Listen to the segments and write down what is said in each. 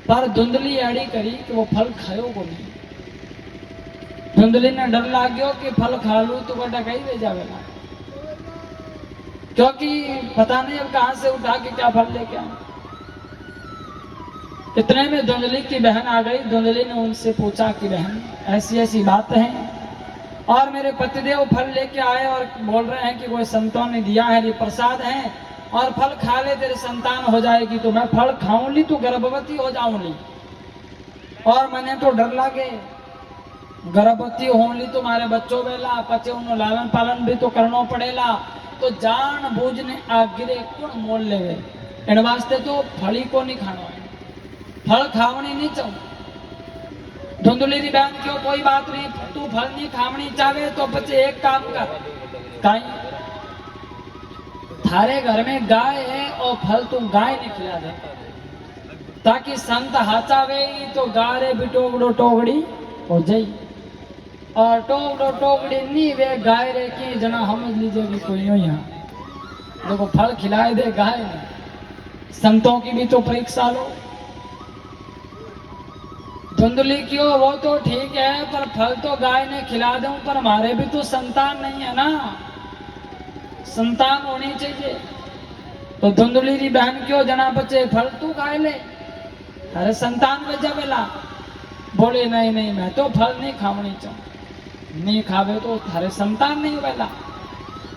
पर धुंधली अड़ी करी कि वो फल खायो को नहीं। धुंधली ने डर लाग्यो कि फल खा लू तो बेटा कहीं ले जावेगा, क्योंकि पता नहीं अब कहां से उठा के क्या फल लेके आए। इतने में धुंधली की बहन आ गई। धुंधली ने उनसे पूछा कि बहन ऐसी ऐसी बात है और मेरे पतिदेव फल लेके आए और बोल रहे हैं कि कोई संतों ने दिया है, ये प्रसाद है और फल खा ले तेरे संतान हो जाएगी। तो मैं फल खाऊं ली तो गर्भवती हो जाऊं ली, और मैंने तो डर लागे गर्भवती हो ली तो मारे बच्चों वेला पचे उन्होंने लालन पालन भी तो करना पड़ेला। तो जान बूझने आगिरे कुण मोल लेवे, इन वास्ते तो फली को नहीं खाना है, फल खावनी नहीं चाहूं। धुंधली री बहन क्यों कोई बात नहीं, तू फल नहीं खावनी चाहे तो बच्चे एक काम कर, काई थारे घर में गाय है और फल तू गाय ने खिला दे, ताकि संत हाचावे तो गारे भी टोगड़ो टोगड़ी हो जाई, और टोगड़ो टोगड़ी नहीं वे गाय रे की जना समझ लीजिए कि कोई नहीं यहाँ देखो फल खिलाए दे गाय ने। संतों की भी तो परीक्षा लो। धुंधली क्यों वो तो ठीक है पर फल तो गाय ने खिला दूं, पर हमारे भी तो संतान नहीं है ना, संतान होनी चाहिए। तो धुंधली री बहन क्यों जना बच्चे फल तू खाए ले, अरे संतान में जबेला। बोले नहीं नहीं मैं तो फल नहीं खावनी चाहूं, नहीं खावे तो थारे संतान नहीं वेला।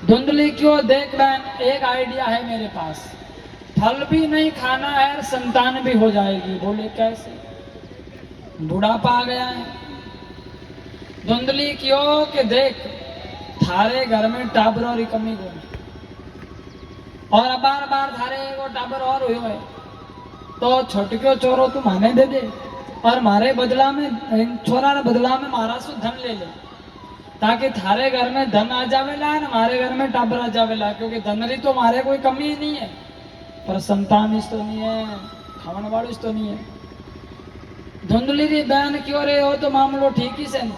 धुंधली क्यों देख बहन एक आइडिया है मेरे पास, फल भी नहीं खाना है संतान भी हो जाएगी। बोले कैसे, बुढ़ापा आ गया है। धुंधली क्यों कि देख थारे घर में टाबरों की कमी को और बार बार थारे वो टाबर और हुए है तो छोटक्यो छोरो तू माने दे दे और मारे बदला में छोरा रे बदला में मारा सु धन ले ले, ताकि थारे घर में धन आ जावेला और हमारे घर में टाबर आ जावेला। क्योंकि धन री तो मारे कोई कमी ही नहीं है, पर संतान इस तो नहीं है, खावन वालों इस तो नहीं है। धुंधली री बहन क्यों रे हो तो मामलो ठीक ही से नहीं।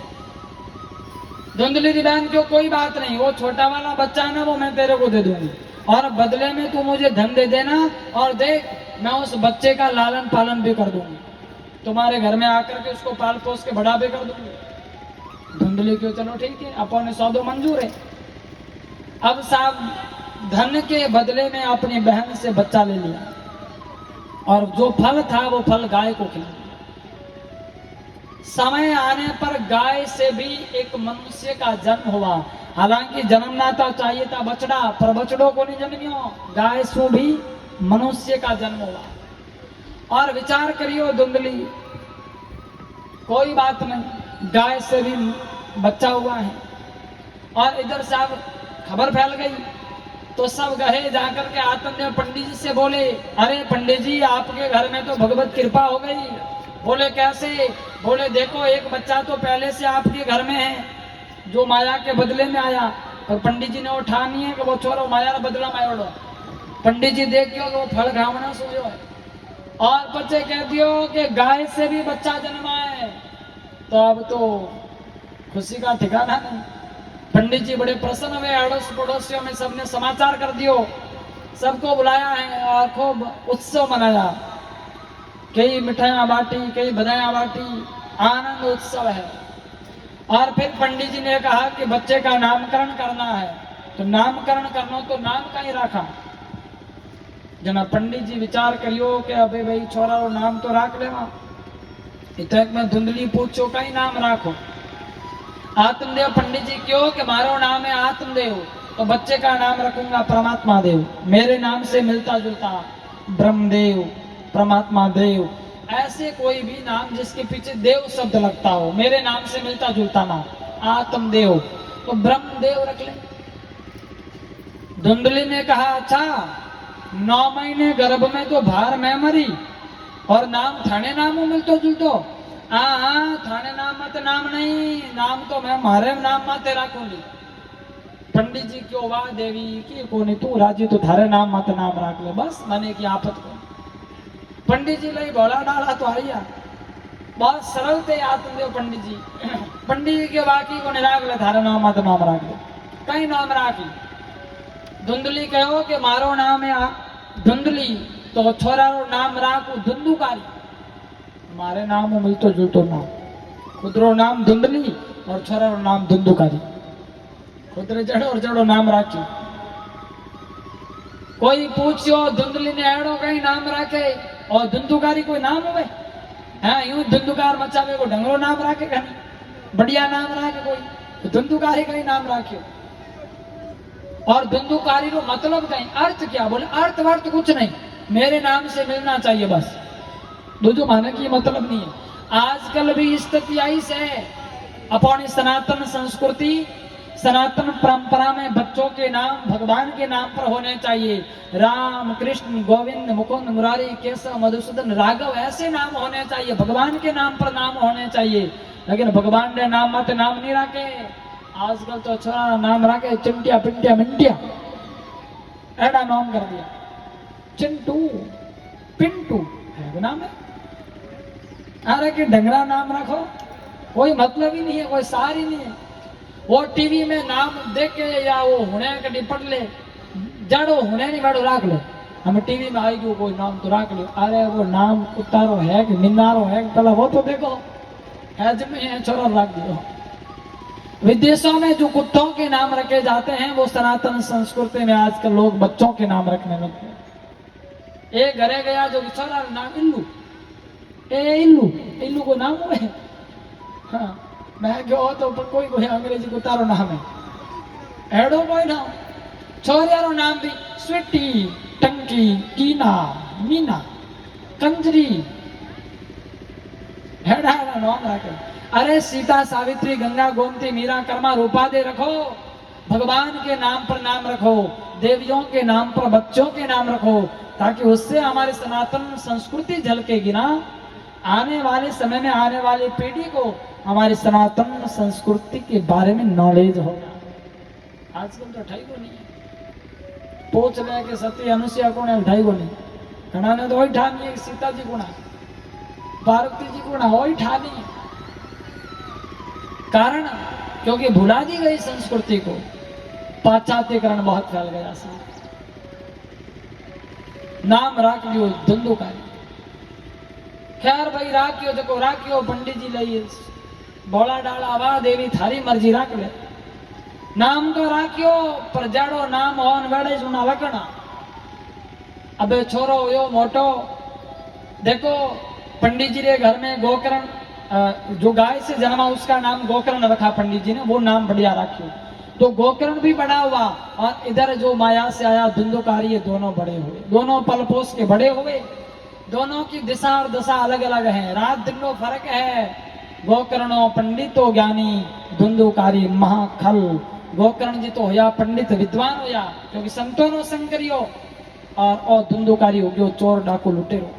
धुंधली री बहन क्यों कोई बात नहीं, वो छोटा वाला बच्चा है ना वो मैं तेरे को दे दूंगी और बदले में तू मुझे धन दे देना, और देख मैं उस बच्चे का लालन पालन भी कर दूंगी, तुम्हारे घर में आकर के उसको पाल पोस के बड़ा भी कर दूंगी। धुंधली क्यों चलो ठीक है अपन सौदो मंजूर है। अब साहब धन के बदले में अपनी बहन से बच्चा ले लिया और जो फल था वो फल गाय को खिला। समय आने पर गाय से भी एक मनुष्य का जन्म हुआ। हालांकि जन्मना तो चाहिए था बछड़ा, पर बछड़ों को नहीं जन्मियो, गाय से भी मनुष्य का जन्म हुआ। और विचार करियो धुंधली कोई बात नहीं, गाय से भी बच्चा हुआ है। और इधर से अब खबर फैल गई तो सब गए जाकर के आत्मदेव पंडित जी से बोले, अरे पंडित जी आपके घर में तो भगवत कृपा हो गई। बोले कैसे, बोले देखो एक बच्चा तो पहले से आपके घर में है जो माया के बदले में आया, और पंडित जी ने वो ठानी है कि वो छोरो माया बदला मायोड़ो। पंडित जी देखियो कि वो फल घावना सोयो है और बच्चे कह दियो कि गाय से भी बच्चा जन्मा है। तो अब तो खुशी का ठिकाना नहीं। पंडित जी बड़े प्रसन्न हुए, अड़ोस पड़ोसियों में सबने समाचार कर दियो, सबको बुलाया है और खूब उत्सव मनाया, कई मिठाइयां बांटी, कई बधाइयां बांटी, आनंद उत्सव है। और फिर पंडित जी ने कहा कि बच्चे का नामकरण करना है, तो नामकरण करना तो नाम का ही रखा। जना पंडित जी विचार करियो कि अबे भाई छोरा रो नाम तो राख लेवा, इतने में धुंधली पूछो कई नाम राखो। आत्मदेव पंडित जी क्यों कि मारो नाम है आत्मदेव, तो बच्चे का नाम रखूंगा परमात्मा देव, मेरे नाम से मिलता जुलता ब्रह्मदेव, परमात्मा देव, ऐसे कोई भी नाम जिसके पीछे देव शब्द लगता हो, मेरे नाम से मिलता जुलता नाम आत्मदेव, तो ब्रह्मदेव रख ले। धुंधली ने कहा अच्छा 9 महीने गर्भ में तो भार मैं मरी और नाम थाने नामों मिलतो जुलतो, हाँ थाने नाम मत नाम नहीं, नाम तो मैं मारे नाम माते राखूंगी। पंडित जी क्यों वाह देवी की कोनी तू राजी तो थारे नाम मत नाम राख ले, बस मने की आफत को। पंडित जी लई भोला डाला तो आइया, बहुत सरल थे आत्मदेव पंडित जी। पंडित जी के बाकी को निराग ले थारे नाम मत नाम राख ले, कई नाम राखी। धुंधली कहो कि मारो नाम है धुंधली, तो छोरा रो नाम राखू धुंधुकारी। मारे नाम मिलतो जुलतो नाम, खुदरो नाम धुंधली और छोरा नाम धुंधुकारी, खुदरे जड़ो और जड़ो नाम राख्यो। कोई पूछो धुंधली ने एड़ो कई नाम राखे और धुंधुकारी कोई नाम हुए? हाँ, यूं धुंधुकार मचावे को ढंगरो नाम राखे कहीं, बढ़िया नाम राखे कोई, धुंधुकारी कई नाम राख्यो। और धुंधुकारी को मतलब कहीं अर्थ क्या? बोले अर्थ वर्थ कुछ नहीं, मेरे नाम से मिलना चाहिए बस, दूजो माने की मतलब नहीं है। आजकल भी स्थिति आई से अपनी सनातन संस्कृति सनातन परंपरा में बच्चों के नाम भगवान के नाम पर होने चाहिए। राम कृष्ण गोविंद मुकुंद मुरारी केशव मधुसूदन राघव ऐसे नाम होने चाहिए, भगवान के नाम पर नाम होने चाहिए। लेकिन भगवान ने नाम मत नाम नहीं रखे। आजकल तो छोरा नाम रखे चिंटिया पिंटिया मिंटिया, ऐसा नाम कर दिया, चिंटू पिंटू है नाम है। अरे कि ढंगरा नाम रखो, कोई मतलब ही नहीं है, कोई सार ही नहीं है। वो टीवी में नाम देख के या वो हुने कभी पढ़ ले, जड़ो हुने नहीं बड़ो राख ले, हमें टीवी में आई गयो कोई नाम तो राख लो। अरे वो नाम उतारो है कि मिनारो है पहले वो तो देखो, हैज में है छोरा रख दियो। विदेशों में जो कुत्तों के नाम रखे जाते हैं वो सनातन संस्कृति में आजकल लोग बच्चों के नाम रखने लगते हैं। एक घरे गया जो छोरा नाम इल्लू, ए इल्लू, इल्लू को नाम हुए। हाँ, मैं गयो तो कोई कोई अंग्रेजी को तारो नाम है, एडो कोई नाम, छोरियारो नाम भी स्वीटी टंकी कीना मीना कंजरी हेड़ा हेड़ा नाम रखे। अरे सीता सावित्री गंगा गोमती मीरा कर्मा रूपा दे रखो, भगवान के नाम पर नाम रखो, देवियों के नाम पर बच्चों के नाम रखो, ताकि उससे हमारी सनातन संस्कृति झलकेगी ना। आने वाले समय में आने वाली पीढ़ी को हमारी सनातन संस्कृति के बारे में नॉलेज होगा। आजकल तो ढाई को नहीं है, पूछ ले कि सती अनुसुईया कौन है, ढाई को नहीं, घना ने तो वही ठानी है सीता जी गुणा पार्वती जी गुणा वही ठानी है। कारण क्योंकि भुला दी गई संस्कृति को, पाश्चात्यकरण बहुत फैल गया सा। नाम राख लियो धुंधुकारी, खैर भाई राखियो जो राखियो पंडित जी लाइए बोला डाला वाह देवी थारी मर्जी राख ले, नाम तो राखियो पर जाड़ो नाम होन वेड़े सुना लकना। अबे छोरो यो मोटो देखो, पंडित जी के घर में गोकर्ण जो गाय से जन्मा उसका नाम गोकर्ण रखा पंडित जी ने, वो नाम बढ़िया राखियो। तो गोकर्ण भी बड़ा हुआ और इधर जो माया से आया धुंधुकारी, ये दोनों बड़े हुए, दोनों पलपोस के बड़े हुए, दोनों की दिशा और दशा अलग अलग है, रात दिन नो फर्क है। गोकर्णो पंडितो ज्ञानी धुंधुकारी महाखल। गोकर्ण जी तो होया पंडित विद्वान होया क्योंकि संतों नो संग करियो, और धुंधुकारी हो गयो चोर डाकू लुटेरो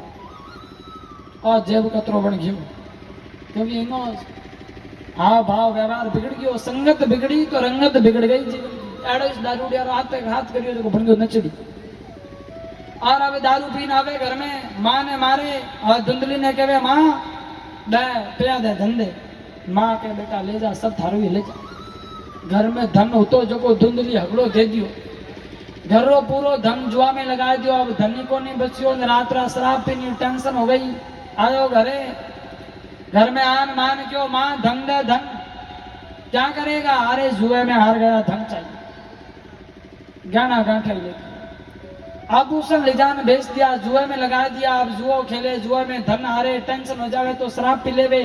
और जेब कतरो बन गयो, क्योंकि इनो हाव भाव व्यवहार बिगड़ गयो, संगत बिगड़ी तो रंगत बिगड़ गई जीवन की। एड़ो इस दारू डियारो हाथ करियो जो बन गयो नचड़ी। और अब दारू पीने आवे घर में, माँ ने मारे और धुंधली ने कहे माँ दे पिया दे धंधे, माँ के बेटा ले जा सब थारू ही ले जा। घर में धन हो तो जो को धुंधली हगड़ो दे दियो, घरों पूरो धन जुआ में लगा दियो। अब धनी को नहीं बचियो, रात रात शराब पीनी, टेंशन हो गई। आयो घरे, घर में आन मान क्यों माँ धन दे धन, क्या करेगा? अरे जुए में हार गया धन चाहिए, गाना गांठा ले आभूषण ले जान बेच दिया, जुए में लगा दिया। अब जुओ खेले, जुए में धन हारे, टेंशन हो जावे तो शराब पी लेवे,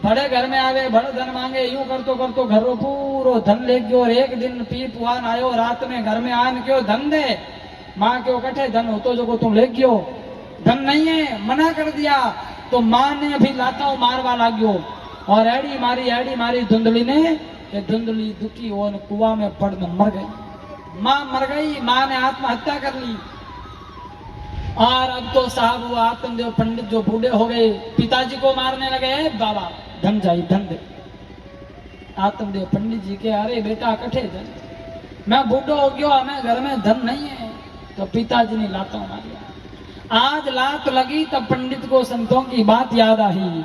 बड़े घर में आवे बड़े धन मांगे, यूं करतो करतो घरों पूरो धन ले गयो। और एक दिन पी पुआन आयो रात में घर में आन क्यों धन दे, माँ क्यों कठे धन हो तो जो को तुम ले गयो, धन नहीं है मना कर दिया। तो माँ ने भी लाताओ मारवा लाग्यो और एड़ी मारी धुंधली ने, ये धुंधली दुखी हो कुआ में पड़ने मर गई। माँ मर गई, माँ ने आत्महत्या कर ली। और अब तो साहब वो आत्मदेव पंडित जो बूढ़े हो गए, पिताजी को मारने लगे, बाबा धन जाई धन दे। आत्मदेव पंडित जी के अरे बेटा कठे धन, मैं बूढ़ो हो गयो, हमें घर में धन नहीं है। तो पिताजी ने लातों मारिया। आज लात लगी तब पंडित को संतों की बात याद आई।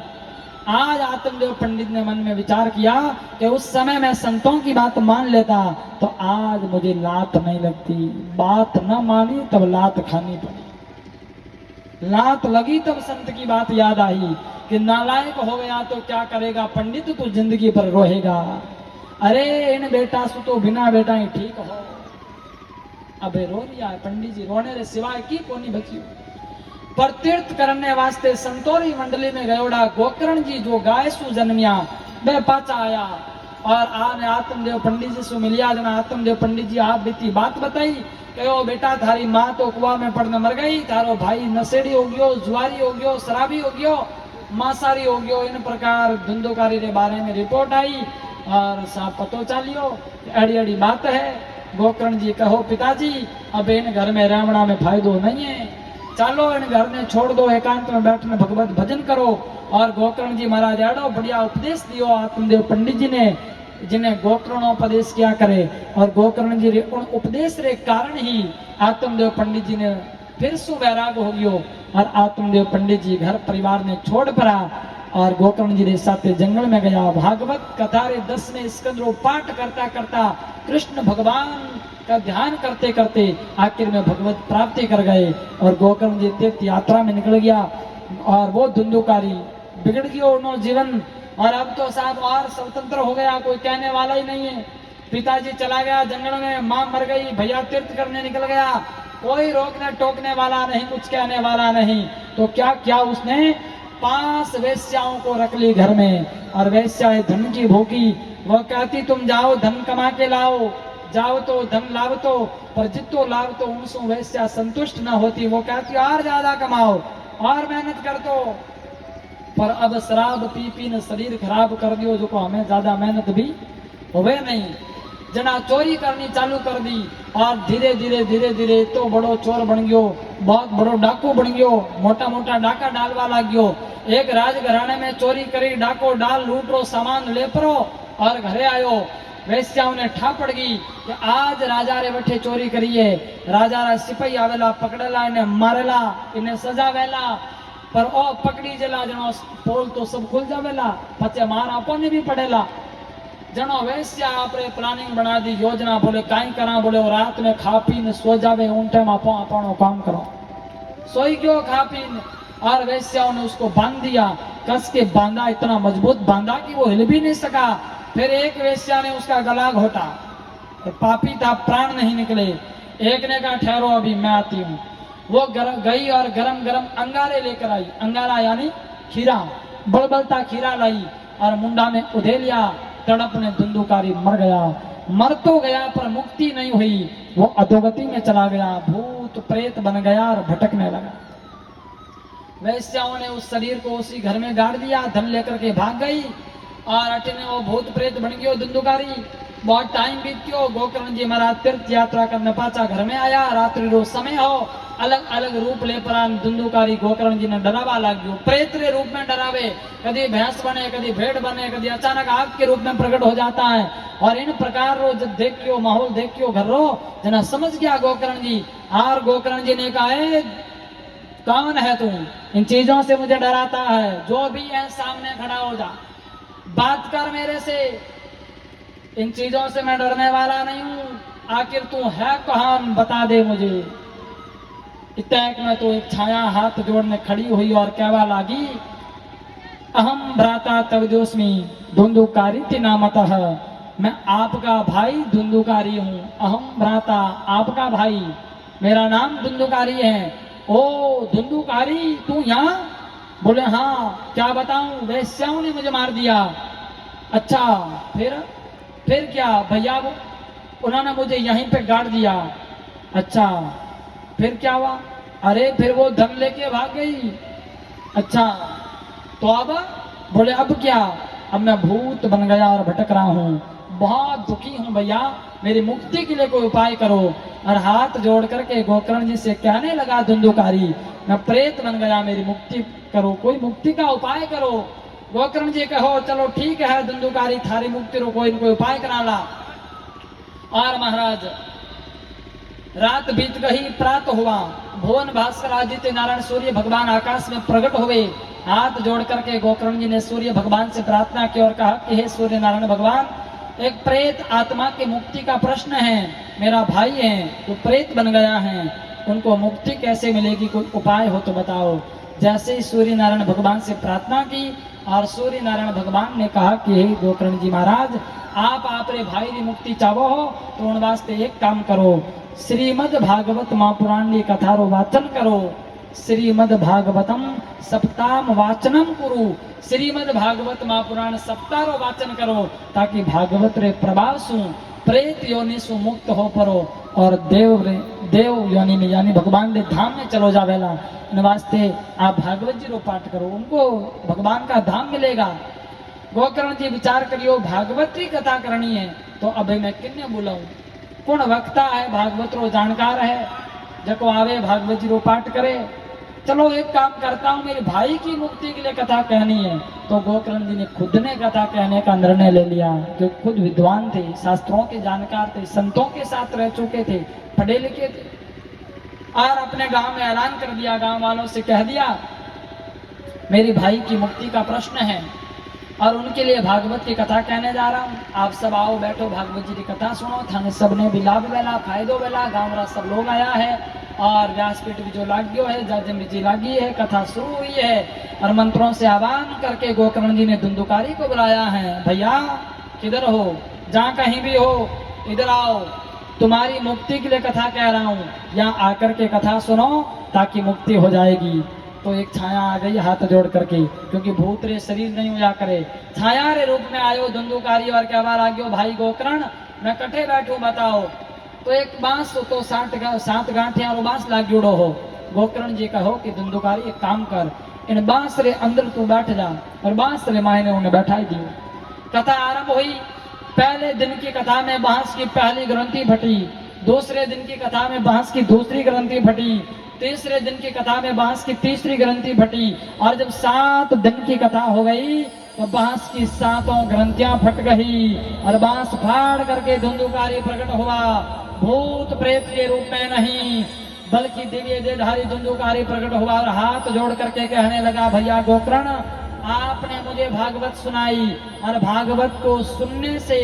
आज आत्मदेव पंडित ने मन में विचार किया कि उस समय मैं संतों की बात मान लेता तो आज मुझे लात नहीं लगती। बात न मानी तब लात खानी पड़ी, लात लगी तब संत की बात याद आई कि नालायक हो गया तो क्या करेगा पंडित, तू जिंदगी पर रोहेगा। अरे इन बेटा सु तो बिना बेटा ही ठीक हो। अबे रो रिया है पंडित जी, रोने रे सिवाय की कोनी बची। पर तीर्थ करने वास्ते संतोरी मंडली में गयोड़ा गोकर्ण जी जो गाय सु जन्मिया बे पाचा आया और आने आत्मदेव पंडित जी सु मिलिया। जना आत्मदेव पंडित जी आप बीती बात बताई, कहो बेटा थारी माँ तो कुआ में पड़ने मर गई, थारो भाई नशेड़ी हो गयो, जुआरी हो गयो, शराबी हो गयो, मांसाहारी हो गयो। इन प्रकार धंधोकारी के बारे में रिपोर्ट आई और साहब पतो चालियो अड़ी अड़ी बात है। गोकर्ण जी कहो पिताजी अब इन घर में रहना में फायदो नहीं है, चालो इन घर ने छोड़ दो, एकांत में बैठने भगवत भजन करो। और गोकर्ण जी महाराज आड़ो बढ़िया उपदेश दियो आत्मदेव पंडित जी ने, जिन्हें गोकर्णोपदेश किया करे। और गोकर्ण जी रे उन उपदेश रे कारण ही आत्मदेव पंडित जी ने फिर सु वैराग हो गयो और आत्मदेव पंडित जी घर परिवार ने छोड़ पड़ा और गोकर्ण जी रे साथ जंगल में गया। भागवत कथा रे 10वें स्कंद रो पाठ करता करता कृष्ण भगवान का ध्यान करते करते आखिर में भगवत प्राप्ति कर गए और गोकर्ण जी तीर्थ यात्रा में निकल गया। और वो धुंधुकारी बिगड़ गया उन्होंने जीवन, और अब तो साहब और स्वतंत्र हो गया, कोई कहने वाला ही नहीं है। पिताजी चला गया जंगल में, माँ मर गई, भैया तीर्थ करने निकल गया, कोई रोकने टोकने वाला नहीं, कुछ कहने वाला नहीं। तो क्या किया उसने, 5 वेश्याओं को रख ली घर में और वेश्याएं धन की भूखी। वह कहती तुम जाओ धन कमा के लाओ, जाओ तो धन लाभ तो, पर जितो लाभ तो उनसे वेश्या संतुष्ट न होती। वो कहती और ज्यादा कमाओ और मेहनत कर दो, पर अब शराब पी पी ने शरीर खराब कर दियो, जो को हमें ज्यादा मेहनत भी होवे नहीं। जना चोरी करनी चालू कर दी और धीरे धीरे तो बड़ो चोर बन गयो, बहुत बड़ो डाकू बन गयो, मोटा मोटा डाका डालवा लाग गयो। एक राजघराने में चोरी करी, डाको डाल लूटरो सामान ले परो और घरे आयो। वेश्याओं ने ठा पड़ गई कि आज राजा रे बठे चोरी करी है। राजा रा सिपाही आवेला, पकड़ेला, इन्हें मारेला, इन्हें सजावेला, पर ओ पकड़ी जेला जनो पोल तो सब खुल जावेला, पचे मार आपने भी पड़ेला। जनो वेश्या आपरे प्लानिंग बना दी, योजना, बोले काई करा, बोले वो रात में खा पी ने सो जावे, उन टाइम आपो अपनो काम करो। सोई गयो खा पी और वेश्याओं ने उसको बांध दिया, कस के बांधा, इतना मजबूत बांधा कि वो हिल भी नहीं सका। फिर एक वेश्या ने उसका गला घोटा, तो पापी था, प्राण नहीं निकले। एक ने कहा ठहरो अभी मैं आती हूँ। वो गई और गरम गरम अंगारे लेकर आई, अंगारा यानी खीरा, बलबलता खीरा लाई और मुंडा में उधे लिया। तड़पने धुंधुकारी मर गया, मर तो गया पर मुक्ति नहीं हुई, वो अधोगति में चला गया, भूत प्रेत बन गया और भटकने लगा। वैश्याओं ने उस शरीर को उसी घर में गाड़ दिया, धन लेकर के भाग गई और अटने वो भूत प्रेत बन गयो धुंधुकारी। बहुत टाइम बीत गयो, गोकर्ण जी महाराज तीर्थ यात्रा करने पाचा घर में आया, रात्रि रो समय हो, अलग अलग रूप ले परान धुंधुकारी गोकर्ण जी ने डरावा लाग गयो। प्रेत रे रूप में डरावे, कभी भैंस बने, कभी भेड़ बने, कभी अचानक आग के रूप में प्रकट हो जाता है। और इन प्रकार रो जब देखियो माहौल देखियो घर रो जना समझ गया गोकर्ण जी। और गोकर्ण जी ने कहा कौन है तू, इन चीजों से मुझे डराता है, जो भी है सामने खड़ा हो जा, बात कर मेरे से, इन चीजों से मैं डरने वाला नहीं हूं, आखिर तू है कौन बता दे मुझे। इतैक में तो एक छाया हाथ जोड़ने खड़ी हुई और कहवा लागी अहम भ्राता तवदोस्मी धुंधुकारी नामतः, मैं आपका भाई धुंधुकारी हूँ। अहम भ्राता आपका भाई, मेरा नाम धुंधुकारी है। ओ धुंधुकारी तू यहाँ? बोले हाँ, क्या बताऊं, वेश्याओं ने मुझे मार दिया। अच्छा फिर क्या भैया, वो उन्होंने मुझे यहीं पे गाड़ दिया। अच्छा फिर क्या हुआ? अरे फिर वो धन लेके भाग गई। अच्छा तो अब? बोले अब क्या, अब मैं भूत बन गया और भटक रहा हूँ, बहुत दुखी हूँ भैया, मेरी मुक्ति के लिए कोई उपाय करो। और हाथ जोड़ करके गोकर्ण जी से कहने लगा धुंधुकारी, मैं प्रेत बन गया, मेरी मुक्ति करो, कोई मुक्ति का उपाय करो। गोकर्ण जी कहो चलो ठीक है धुंधुकारी, थारी मुक्ति रो कोई न कोई उपाय करा ला। और महाराज रात बीत गई, प्रात हुआ, भुवन भास्कर आदित्य नारायण सूर्य भगवान आकाश में प्रकट हुए। हाथ जोड़ करके गोकर्ण जी ने सूर्य भगवान से प्रार्थना की और कहा कि हे सूर्य नारायण भगवान, एक प्रेत आत्मा की मुक्ति का प्रश्न है, मेरा भाई है तो प्रेत बन गया है, उनको मुक्ति कैसे मिलेगी, कोई उपाय हो तो बताओ। जैसे ही सूर्य नारायण भगवान से प्रार्थना की और सूर्य नारायण भगवान ने कहा कि हे गोकर्ण जी महाराज, आप आपरे भाई की मुक्ति चाहो हो तो उन वास्ते एक काम करो, श्रीमद भागवत महापुराण की कथा रो वाचन करो। श्रीमद भागवतम सप्ताह वाचनम कुरु, श्रीमद भागवत महापुराण सप्ताह रो वाचन करो, ताकि भागवत रे प्रभाव सु प्रेत योनि सु मुक्त हो परो और देव योनि में यानी भगवान के धाम में चलो जावेला। इन वास्ते आप भागवत जी रो पाठ करो, उनको भगवान का धाम मिलेगा। गोकर्ण जी विचार करियो, भागवत की कथा करनी है तो अभी मैं किन्ने बुलाऊं, कौन वक्ता है भागवत रो जानकार है जको आवे भागवत जी रो पाठ करे। चलो एक काम करता हूँ, मेरे भाई की मुक्ति के लिए कथा कहनी है। तो गोकर्ण जी ने खुद ने कथा कहने का निर्णय ले लिया, जो खुद विद्वान थे, शास्त्रों के जानकार थे, संतों के साथ रह चुके थे, पढ़े लिखे थे। और अपने गांव में ऐलान कर दिया, गांव वालों से कह दिया मेरे भाई की मुक्ति का प्रश्न है और उनके लिए भागवत की कथा कहने जा रहा हूँ। आप सब आओ, बैठो, भागवत जी की कथा सुनो। थाने सबने भी लाभ वेला, फायदो वेला, गाँव रा सब लोग आया है और व्यासपीठ भी जो लाग्यो है, जाजम जी लागी है, कथा शुरू हुई है और मंत्रों से आह्वान करके गोकर्ण जी ने धुंधुकारी को बुलाया है। भैया किधर हो, जहाँ कहीं भी हो इधर आओ, तुम्हारी मुक्ति के लिए कथा कह रहा हूँ, यहाँ आकर के कथा सुनो ताकि मुक्ति हो जाएगी। तो एक छाया आ गई हाथ जोड़ करके, क्योंकि भूत रे शरीर नहीं हो जा करे, छाया रे रूप में आयो धुंधुकारी और क्या बार आ गयो, भाई गोकर्ण मैं कटे बैठू बताओ। तो एक बांस तो 7 गांठिया और बांस लाग जुड़ो हो। गोकर्ण जी कहो कि धुंधुकारी एक काम कर, इन बांस रे अंदर तू बैठ जा, और बांस रे मायने उन्हें बैठाई दी। कथा आरंभ हुई। पहले दिन की कथा में बांस की पहली ग्रंथि फटी, दूसरे दिन की कथा में बांस की दूसरी ग्रंथि फटी, तीसरे दिन की कथा में बांस की तीसरी ग्रंथि फटी, और जब 7 दिन की कथा हो गई तो बांस की 7 ग्रंथियां फट गई और बांस फाड़ करके धुंधुकारी प्रकट हुआ। भूत प्रेत के रूप में नहीं बल्कि दिव्य देहधारी धुंधुकारी प्रकट हुआ और हाथ जोड़ करके कहने लगा, भैया गोकर्ण आपने मुझे भागवत सुनाई और भागवत को सुनने से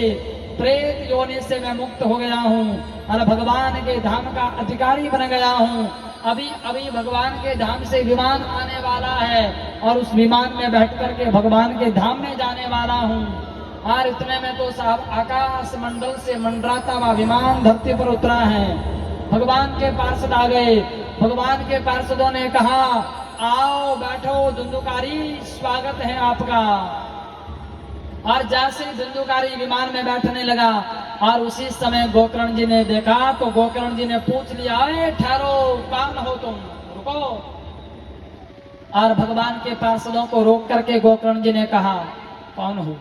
प्रेत योनि से मैं मुक्त हो गया हूँ और भगवान के धाम का अधिकारी बन गया हूँ। अभी अभी भगवान के धाम से विमान आने वाला है और उस विमान में बैठ करके भगवान के धाम में जाने वाला हूँ। और इतने में तो साहब आकाश मंडल से मंडराता हुआ विमान धरती पर उतरा है। भगवान के पार्षद आ गए। भगवान के पार्षदों ने कहा, आओ बैठो धुंधुकारी, स्वागत है आपका। और जैसे ही धुंधुकारी विमान में बैठने लगा और उसी समय गोकर्ण जी ने देखा तो गोकर्ण जी ने पूछ लिया, अरे ठहरो, कौन हो तुम, रुको। और भगवान के पार्षदों को रोक करके गोकर्ण जी ने कहा, कौन हो,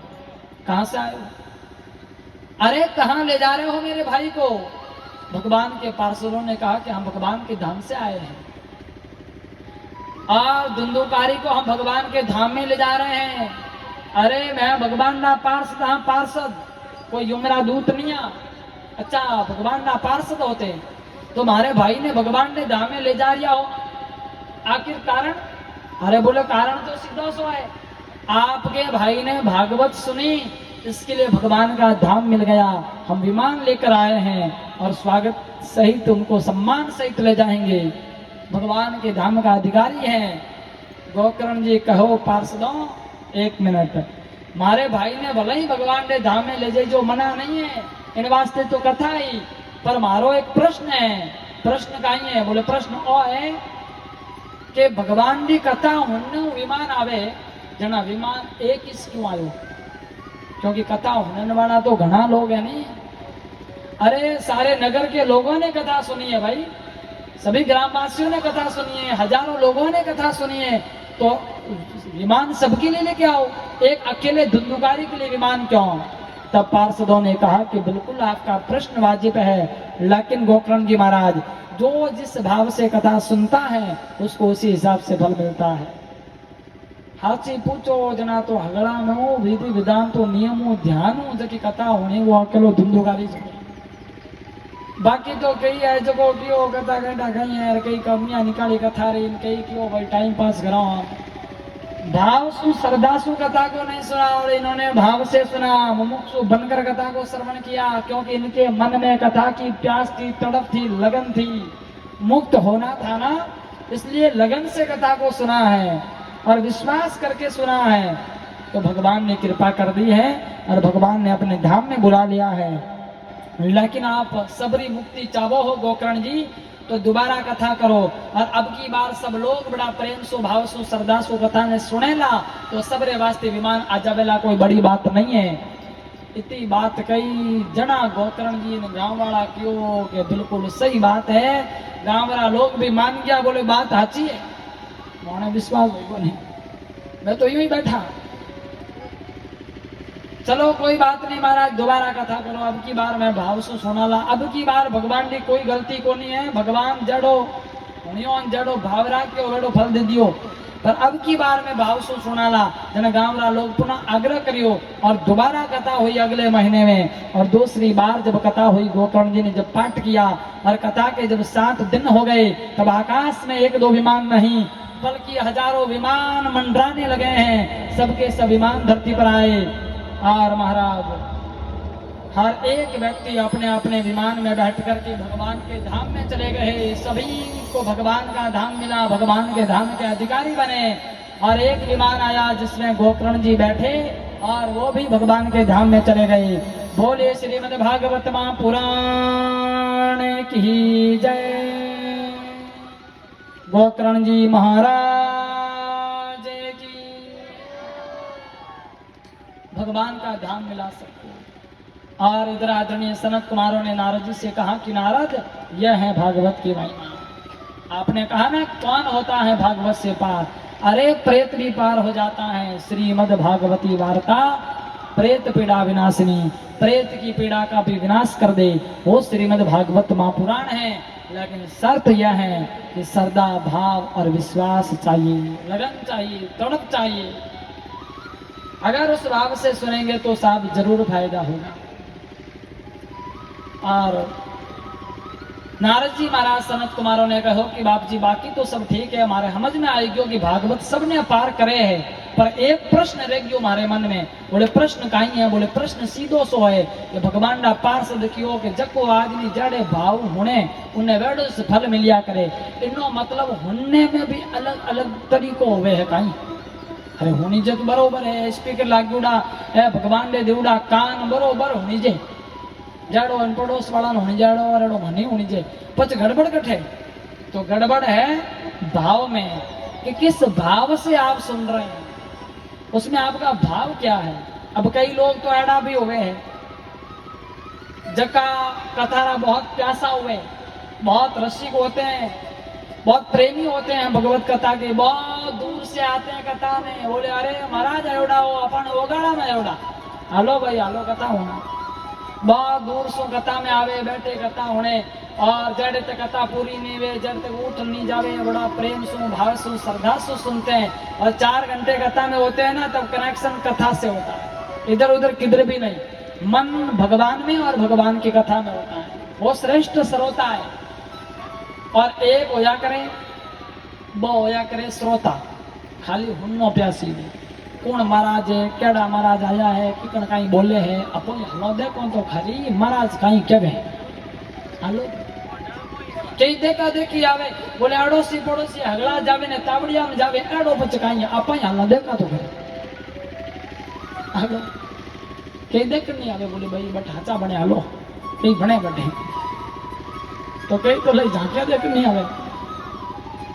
कहां से आए हो, अरे कहां ले जा रहे हो मेरे भाई को। भगवान के पार्षदों ने कहा कि हम भगवान के धाम से आए हैं और धुंधुकारी को हम भगवान के धाम में ले जा रहे हैं। अरे मैं भगवान ना पार्षद, हाँ पार्षद, कोई युमरा दूत नहीं आ। अच्छा भगवान ना पार्षद होते, तुम्हारे भाई ने भगवान ने धाम में ले जा रिया हो, आखिर कारण? अरे बोले कारण तो सीधा सो है, आपके भाई ने भागवत सुनी इसके लिए भगवान का धाम मिल गया। हम विमान लेकर आए हैं और स्वागत सहित उनको सम्मान सहित ले जाएंगे, भगवान के धाम का अधिकारी है। गोकर्ण जी कहो पार्षदों, एक मिनट, मारे भाई ने भले ही भगवान ने धाम में ले जाए, जो मना नहीं है, इन वास्ते तो कथा ही, पर मारो एक प्रश्न है। प्रश्न कहीं है? बोले प्रश्न ओ है कि भगवान की कथा होने विमान आवे, जना विमान एक ही क्यों आयो? क्योंकि कथा होने वाला तो घना लोग है नहीं। अरे सारे नगर के लोगों ने कथा सुनी है भाई, सभी ग्रामवासियों ने कथा सुनी है, हजारों लोगों ने कथा सुनी है, तो विमान सबके लिए लेके आओ, एक अकेले धुंधुकारी के लिए विमान क्यों? तब पार्षदों ने कहा कि बिल्कुल आपका प्रश्न वाजिब है, लेकिन गोकर्ण जी महाराज, जो जिस भाव से कथा सुनता है उसको उसी हिसाब से फल मिलता है। हाथी पूछो जना तो हगड़ा में हो, विधि विधान तो नियमों ध्यानों जबकि कथा होने वो अकेलो धुंधुकारी सुने। बाकी तो कई है जो क्यों कथा घंटा गई है, कई कमियां निकाली कथा रही, कई क्यों भाई टाइम पास कराओ। भाव सु श्रद्धा सु कथा को नहीं सुना और इन्होंने भाव से सुना, मुमुक्षु बनकर कथा को श्रवण किया, क्योंकि इनके मन में कथा की प्यास थी, तड़प थी, लगन थी, मुक्त होना था ना। इसलिए लगन से कथा को सुना है और विश्वास करके सुना है तो भगवान ने कृपा कर दी है और भगवान ने अपने धाम में बुला लिया है। लेकिन आप सबरी मुक्ति चाहो हो गोकर्ण जी तो दोबारा कथा करो और अब की बार सब लोग बड़ा प्रेम सो भाव सो श्रद्धा सो कथा ने सुनेला तो सबरे वास्ते विमान आ जावेला, कोई बड़ी बात नहीं है। इतनी बात कही जना गोकर्ण जी ने गांव वाला क्यों कि बिल्कुल सही बात है। गांव वाला लोग भी मान गया, बोले बात साची है, मोने विश्वास हो नहीं, मैं तो यूं ही बैठा। चलो कोई बात नहीं महाराज, दोबारा कथा करो, अब की बार मैं भाव से सुनाला। अब की बार भगवान की कोई गलती को नहीं है, भगवान जड़ो जड़ो भाव राख्यो वेड़ो फल दे दियो। पर अब की बार मैं भाव से सुनाला जने गांवरा लोग पुनः आग्रह करियो और दोबारा कथा हुई अगले महीने में। और दूसरी बार जब कथा हुई गोकर्ण जी ने जब पाठ किया और कथा के जब 7 दिन हो गए तब आकाश में 1-2 विमान नहीं बल्कि हजारों विमान मंडराने लगे हैं। सबके सब विमान धरती पर आए और महाराज हर एक व्यक्ति अपने अपने विमान में बैठ करके भगवान के धाम में चले गए। सभी को भगवान का धाम मिला, भगवान के धाम के अधिकारी बने। और एक विमान आया जिसमें गोकर्ण जी बैठे और वो भी भगवान के धाम में चले गए। बोले श्रीमद् भागवत महापुराण की जय। गोकर्ण जी महाराज की। भगवान का धाम मिला सबको। और इधर आदरणीय सनत कुमारों ने नारद जी से कहा कि नारद यह है भागवत की महिमा। आपने कहा ना कौन होता है भागवत से पार, अरे प्रेत भी पार हो जाता है। श्रीमद् भागवती वार्ता प्रेत पीड़ा विनाशिनी, प्रेत की पीड़ा का भी विनाश कर दे वो श्रीमद् भागवत महापुराण है। लेकिन शर्त यह है कि श्रद्धा भाव और विश्वास चाहिए, लगन चाहिए, तड़प चाहिए। अगर उस भाव से सुनेंगे तो साहब जरूर फायदा होगा। और नारद जी महाराज सनत कुमारों ने कहो कि बाप जी बाकी तो सब ठीक है, हमारे समझ में आई गयो कि भागवत सबने पार करे है, पर एक प्रश्न रह गयो हमारे मन में। बोले प्रश्न कहीं है? बोले प्रश्न सीधो सो है कि भगवान का पार्ष देखियो कि जको आदमी जड़े भाव होने उन्हें वेड़ो से फल मिलिया करे। इनो मतलब होने में भी अलग अलग तरीको हुए है कहीं। अरे होनी जे तो बरोबर है, स्पीकर लागूड़ा है भगवान ने देवड़ा कान बरोबर होनी जे जाड़ो पड़ोस वाला होनी जाड़ो और मनी होनी जे पच गड़बड़ कठे। तो गड़बड़ है भाव में कि किस भाव से आप सुन रहे हैं, उसमें आपका भाव क्या है। अब कई लोग तो ऐडा भी हुए हैं जका कथारा बहुत प्यासा हुए, बहुत रसिक होते हैं, बहुत प्रेमी होते हैं भगवत कथा के, बहुत दूर से आते हैं कथा में। बोले अरे महाराज एवड़ा हो अपन ओगाड़ा में एवड़ा, हालो भाई हालो कथा होना। बहुत दूर सो कथा में आवे बैठे कथा होने और जड़ तक कथा पूरी नहीं वे जड़ तक उठ नहीं जावे, बड़ा प्रेम सु भाव सु श्रद्धा सु सुनते हैं। और 4 घंटे कथा में होते हैं ना तब कनेक्शन कथा से होता है, इधर उधर किधर भी नहीं, मन भगवान में और भगवान की कथा में होता है। वो श्रेष्ठ श्रोता है। और एक होया करे वो होया करे श्रोता, खाली हुन्नो प्यासी भी कौन महाराज है, केड़ा महाराज आया है, किकन कहीं बोले है, अपन हलो देखो तो खरी महाराज कहीं क्या गए हलो कई देखा देखी आवे। बोले अड़ोसी पड़ोसी हगड़ा जावे ने तावड़िया में जावे एड़ो बच कहीं अपन हलो देखा तो खरी हलो कई देख नहीं आवे। बोले भाई बट हाचा बने हलो कई बने बटे तो कई तो ले झांकिया देख नहीं आवे।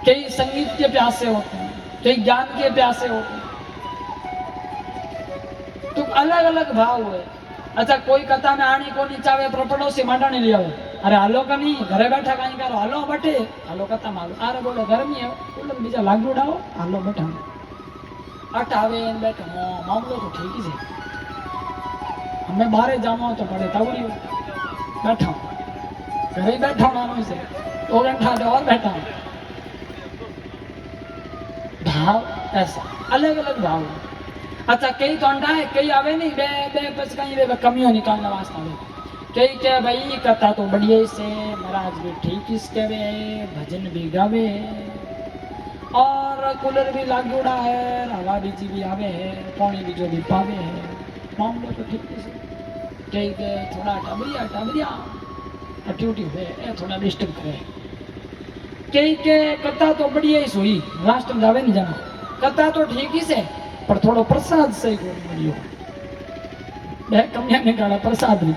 कई संगीत के प्यासे होते हैं, कई ज्ञान के प्यासे होते हैं, तो अलग अलग भाव हुए। अच्छा कोई कथा में आनी को नहीं चाहे पड़ोसी मांडा लिया हो, अरे हालो का नहीं घरे बैठा कहीं करो हालो बटे हालो कथा मालो। अरे बोले गर्मी है बोले बीजा लागू उड़ाओ हालो बैठा अटावे बैठो मामलो तो ठीक ही है। हमें बाहर जाओ तो पड़े तावरी बैठा घरे बैठा मानो से 2 घंटा दे और बैठा। भाव ऐसा अलग अलग भाव है। अच्छा कई तो अंडा है कई आवे नहीं बे बे बस कहीं बे कमियों निकालने वास्ता में कई क्या भाई कथा तो बढ़िया से महाराज भी ठीक इसके वे भजन भी गावे और कूलर भी लागूड़ा है, हवा बीजी भी आवे है, पानी भी जो भी पावे है, मामलो तो ठीक से। कई के थोड़ा टबरिया टबरिया अट्यूटी हुए थोड़ा डिस्टर्ब करे कई के कथा तो बढ़िया ही सोई राष्ट्र जावे नहीं जाना कथा तो ठीक ही से पर थोड़ो प्रसाद सही को मिलियो बे कमियां निकाले प्रसाद नहीं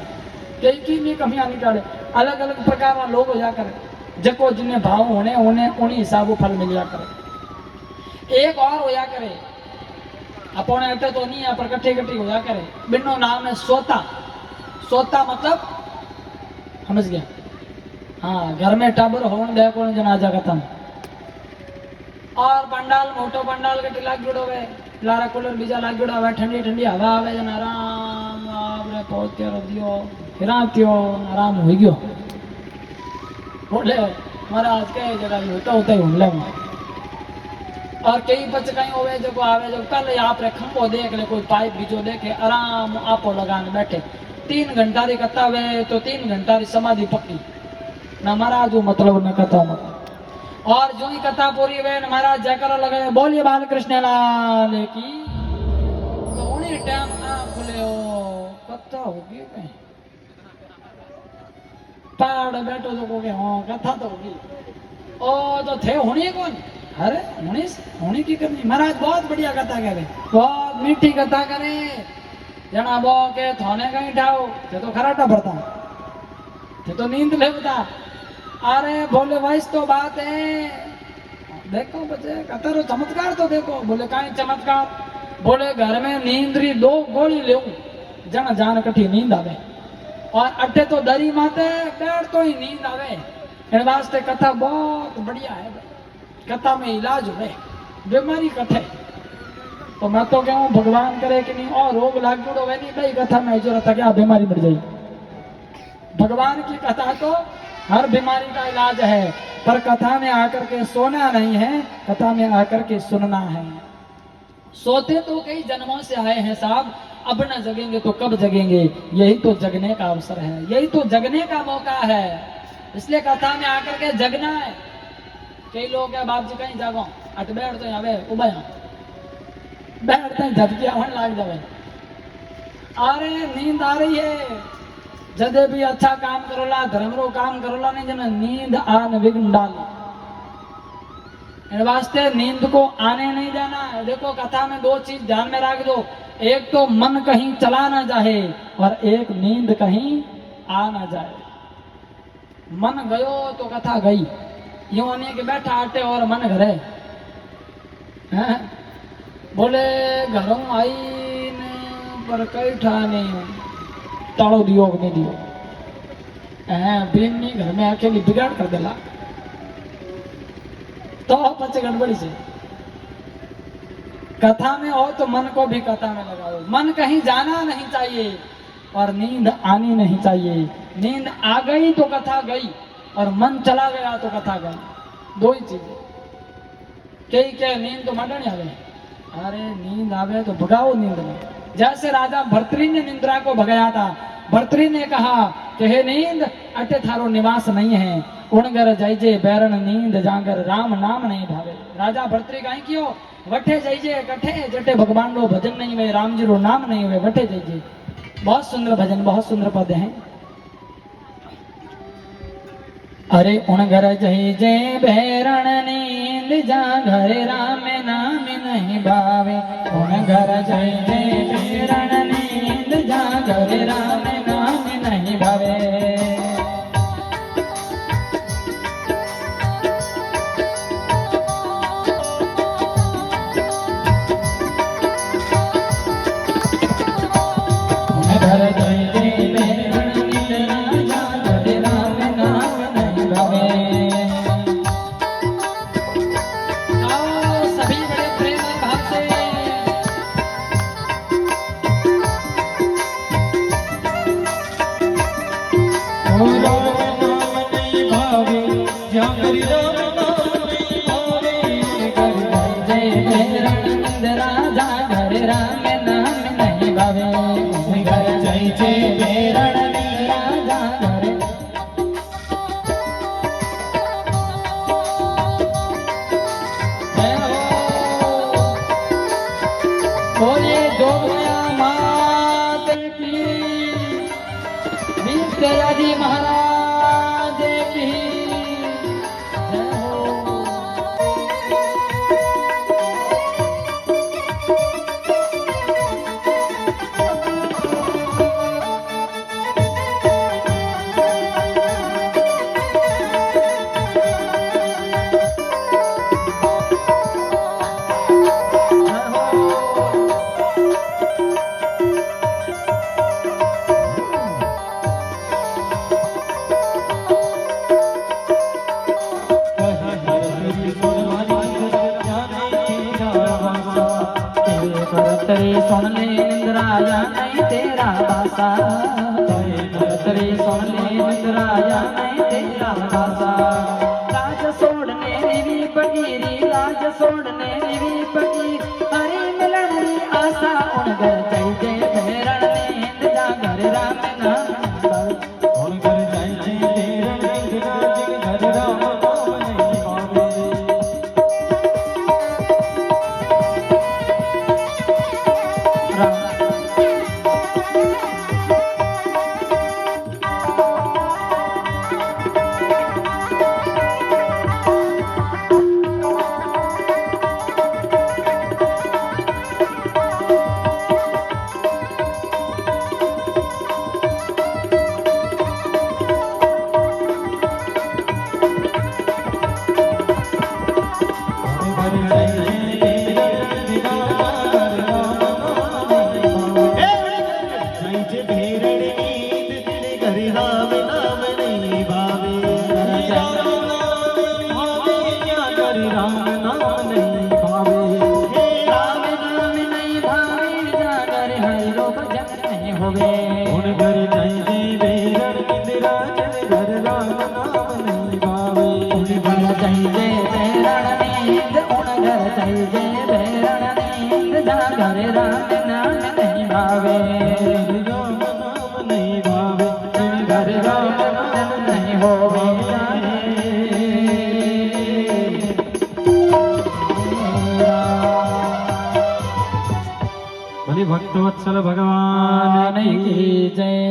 कई की नहीं कमियां निकाले अलग अलग प्रकार ना लोग होया करे जको जिन्हें भाव होने उन्हें उन्हीं हिसाब फल मिलिया करे एक और होया करे अपने अटे तो नहीं है पर कट्ठी कट्ठी होया करे बिनो नाम है सोता सोता मतलब समझ गया हाँ घर में टाबर होने दे को जनाजा खत्म और पंडाल मोटो पंडाल के लाग जुड़ो वे लारा कूलर बीजा लाग जुड़ा हुआ ठंडी ठंडी हवा आवे जन आराम आपने पहुंच के दियो हिरातियो आराम हो गयो बोले महाराज के जगह होता होता ही हुन ले और कई बच कहीं होवे जो आवे जो कल आप रे खंभो देख ले कोई पाइप बीजो देखे आराम आपो लगाने बैठे 3 घंटा री कथा वे तो 3 घंटा री समाधि पक्की ना महाराज वो मतलब न कथा मतलब और जो ही कथा पूरी वे महाराज जयकारा लगे बोलिए बालकृष्ण लाल की तो उन्हीं टाइम आ खुले हो कथा होगी कहीं पहाड़ बैठो तो कोगे हाँ कथा तो होगी ओ तो थे होनी कौन अरे होनी की करनी महाराज बहुत बढ़िया कथा करे बहुत मीठी कथा करे जना बो के थाने कहीं ठाओ ते तो खराटा भरता ते तो नींद लेवता अरे बोले वैस तो बात है देखो बच्चे कथा रो चमत्कार तो देखो बोले काई चमत्कार बोले घर में नींद री 2 गोली ले जन जान कठी नींद आवे और अट्ठे तो दरी माते बैठ तो ही नींद आवे इन वास्ते कथा बहुत बढ़िया है कथा में इलाज हुए बीमारी कथे तो मैं तो कहूँ भगवान करे कि नहीं और रोग लाग जुड़ो वे नहीं भाई कथा में जरूरत है क्या बीमारी बढ़ जाए भगवान की कथा तो हर बीमारी का इलाज है पर कथा में आकर के सोना नहीं है कथा में आकर के सुनना है सोते तो कई जन्मों से आए हैं साहब अब न जगेंगे तो कब जगेंगे यही तो जगने का अवसर है यही तो जगने का मौका है इसलिए कथा में आकर के जगना है कई लोग क्या बाप जी कहीं जागो अट बैठ तो यहाँ उबा बैठते हैं झपकी आवन लाग जावे अरे नींद आ रही है जदे भी अच्छा काम करोला धर्म रो काम करोला नहीं जन नींद आन विघ्न डाल इन वास्ते नींद को आने नहीं जाना देखो कथा में 2 चीज ध्यान में रख दो एक तो मन कहीं चला ना जाए और एक नींद कहीं आ ना जाए मन गयो तो कथा गई यूं नहीं कि बैठा आटे और मन घरे हैं बोले घरों आई ने पर कई ठा नहीं ताड़ो दियो नहीं दियो बीन नहीं घर में अकेली बिगाड़ कर देला तो बच्चे गड़बड़ी से कथा में हो तो मन को भी कथा में लगाओ मन कहीं जाना नहीं चाहिए और नींद आनी नहीं चाहिए नींद आ गई तो कथा गई और मन चला गया तो कथा गई 2 ही चीजें कई के नींद तो मंडन आवे अरे नींद आवे तो भगाओ नींद में जैसे राजा भर्तृहरि ने निंद्रा को भगाया था भर्तृहरि ने कहा कि हे नींद अटे थारो निवास नहीं है उणगर जाइजे बैरण नींद जागर राम नाम नहीं भावे राजा भर्तृहरि कहीं क्यों वठे जाइजे कठे जटे भगवान रो भजन नहीं हुए राम जी रो नाम नहीं हुए वठे जाइजे बहुत सुंदर भजन बहुत सुंदर पद हैं अरे उणगर जाइजे बैरण नींद जागर राम नाम नहीं भावे उणगर जाइजे बैरण नींद जागर राम नाम नहीं भावे महाराज की जय हो। भरतरी सुन ले निंद्राया नहीं तेरा बासा, भरतरी सुन ले निंद्राया नहीं तेरा बासा। राज सोड़ने रिवी पगीरी, राज सोड़ने रिवी पगी, हरि मिलन री आशा उन घर जय जय भैरण नींद जागर राम नाम पर, उन घर जय जय भैरण नींद जागर राम नाम नहीं पावे। भक्तवत्सल भगवान की जय।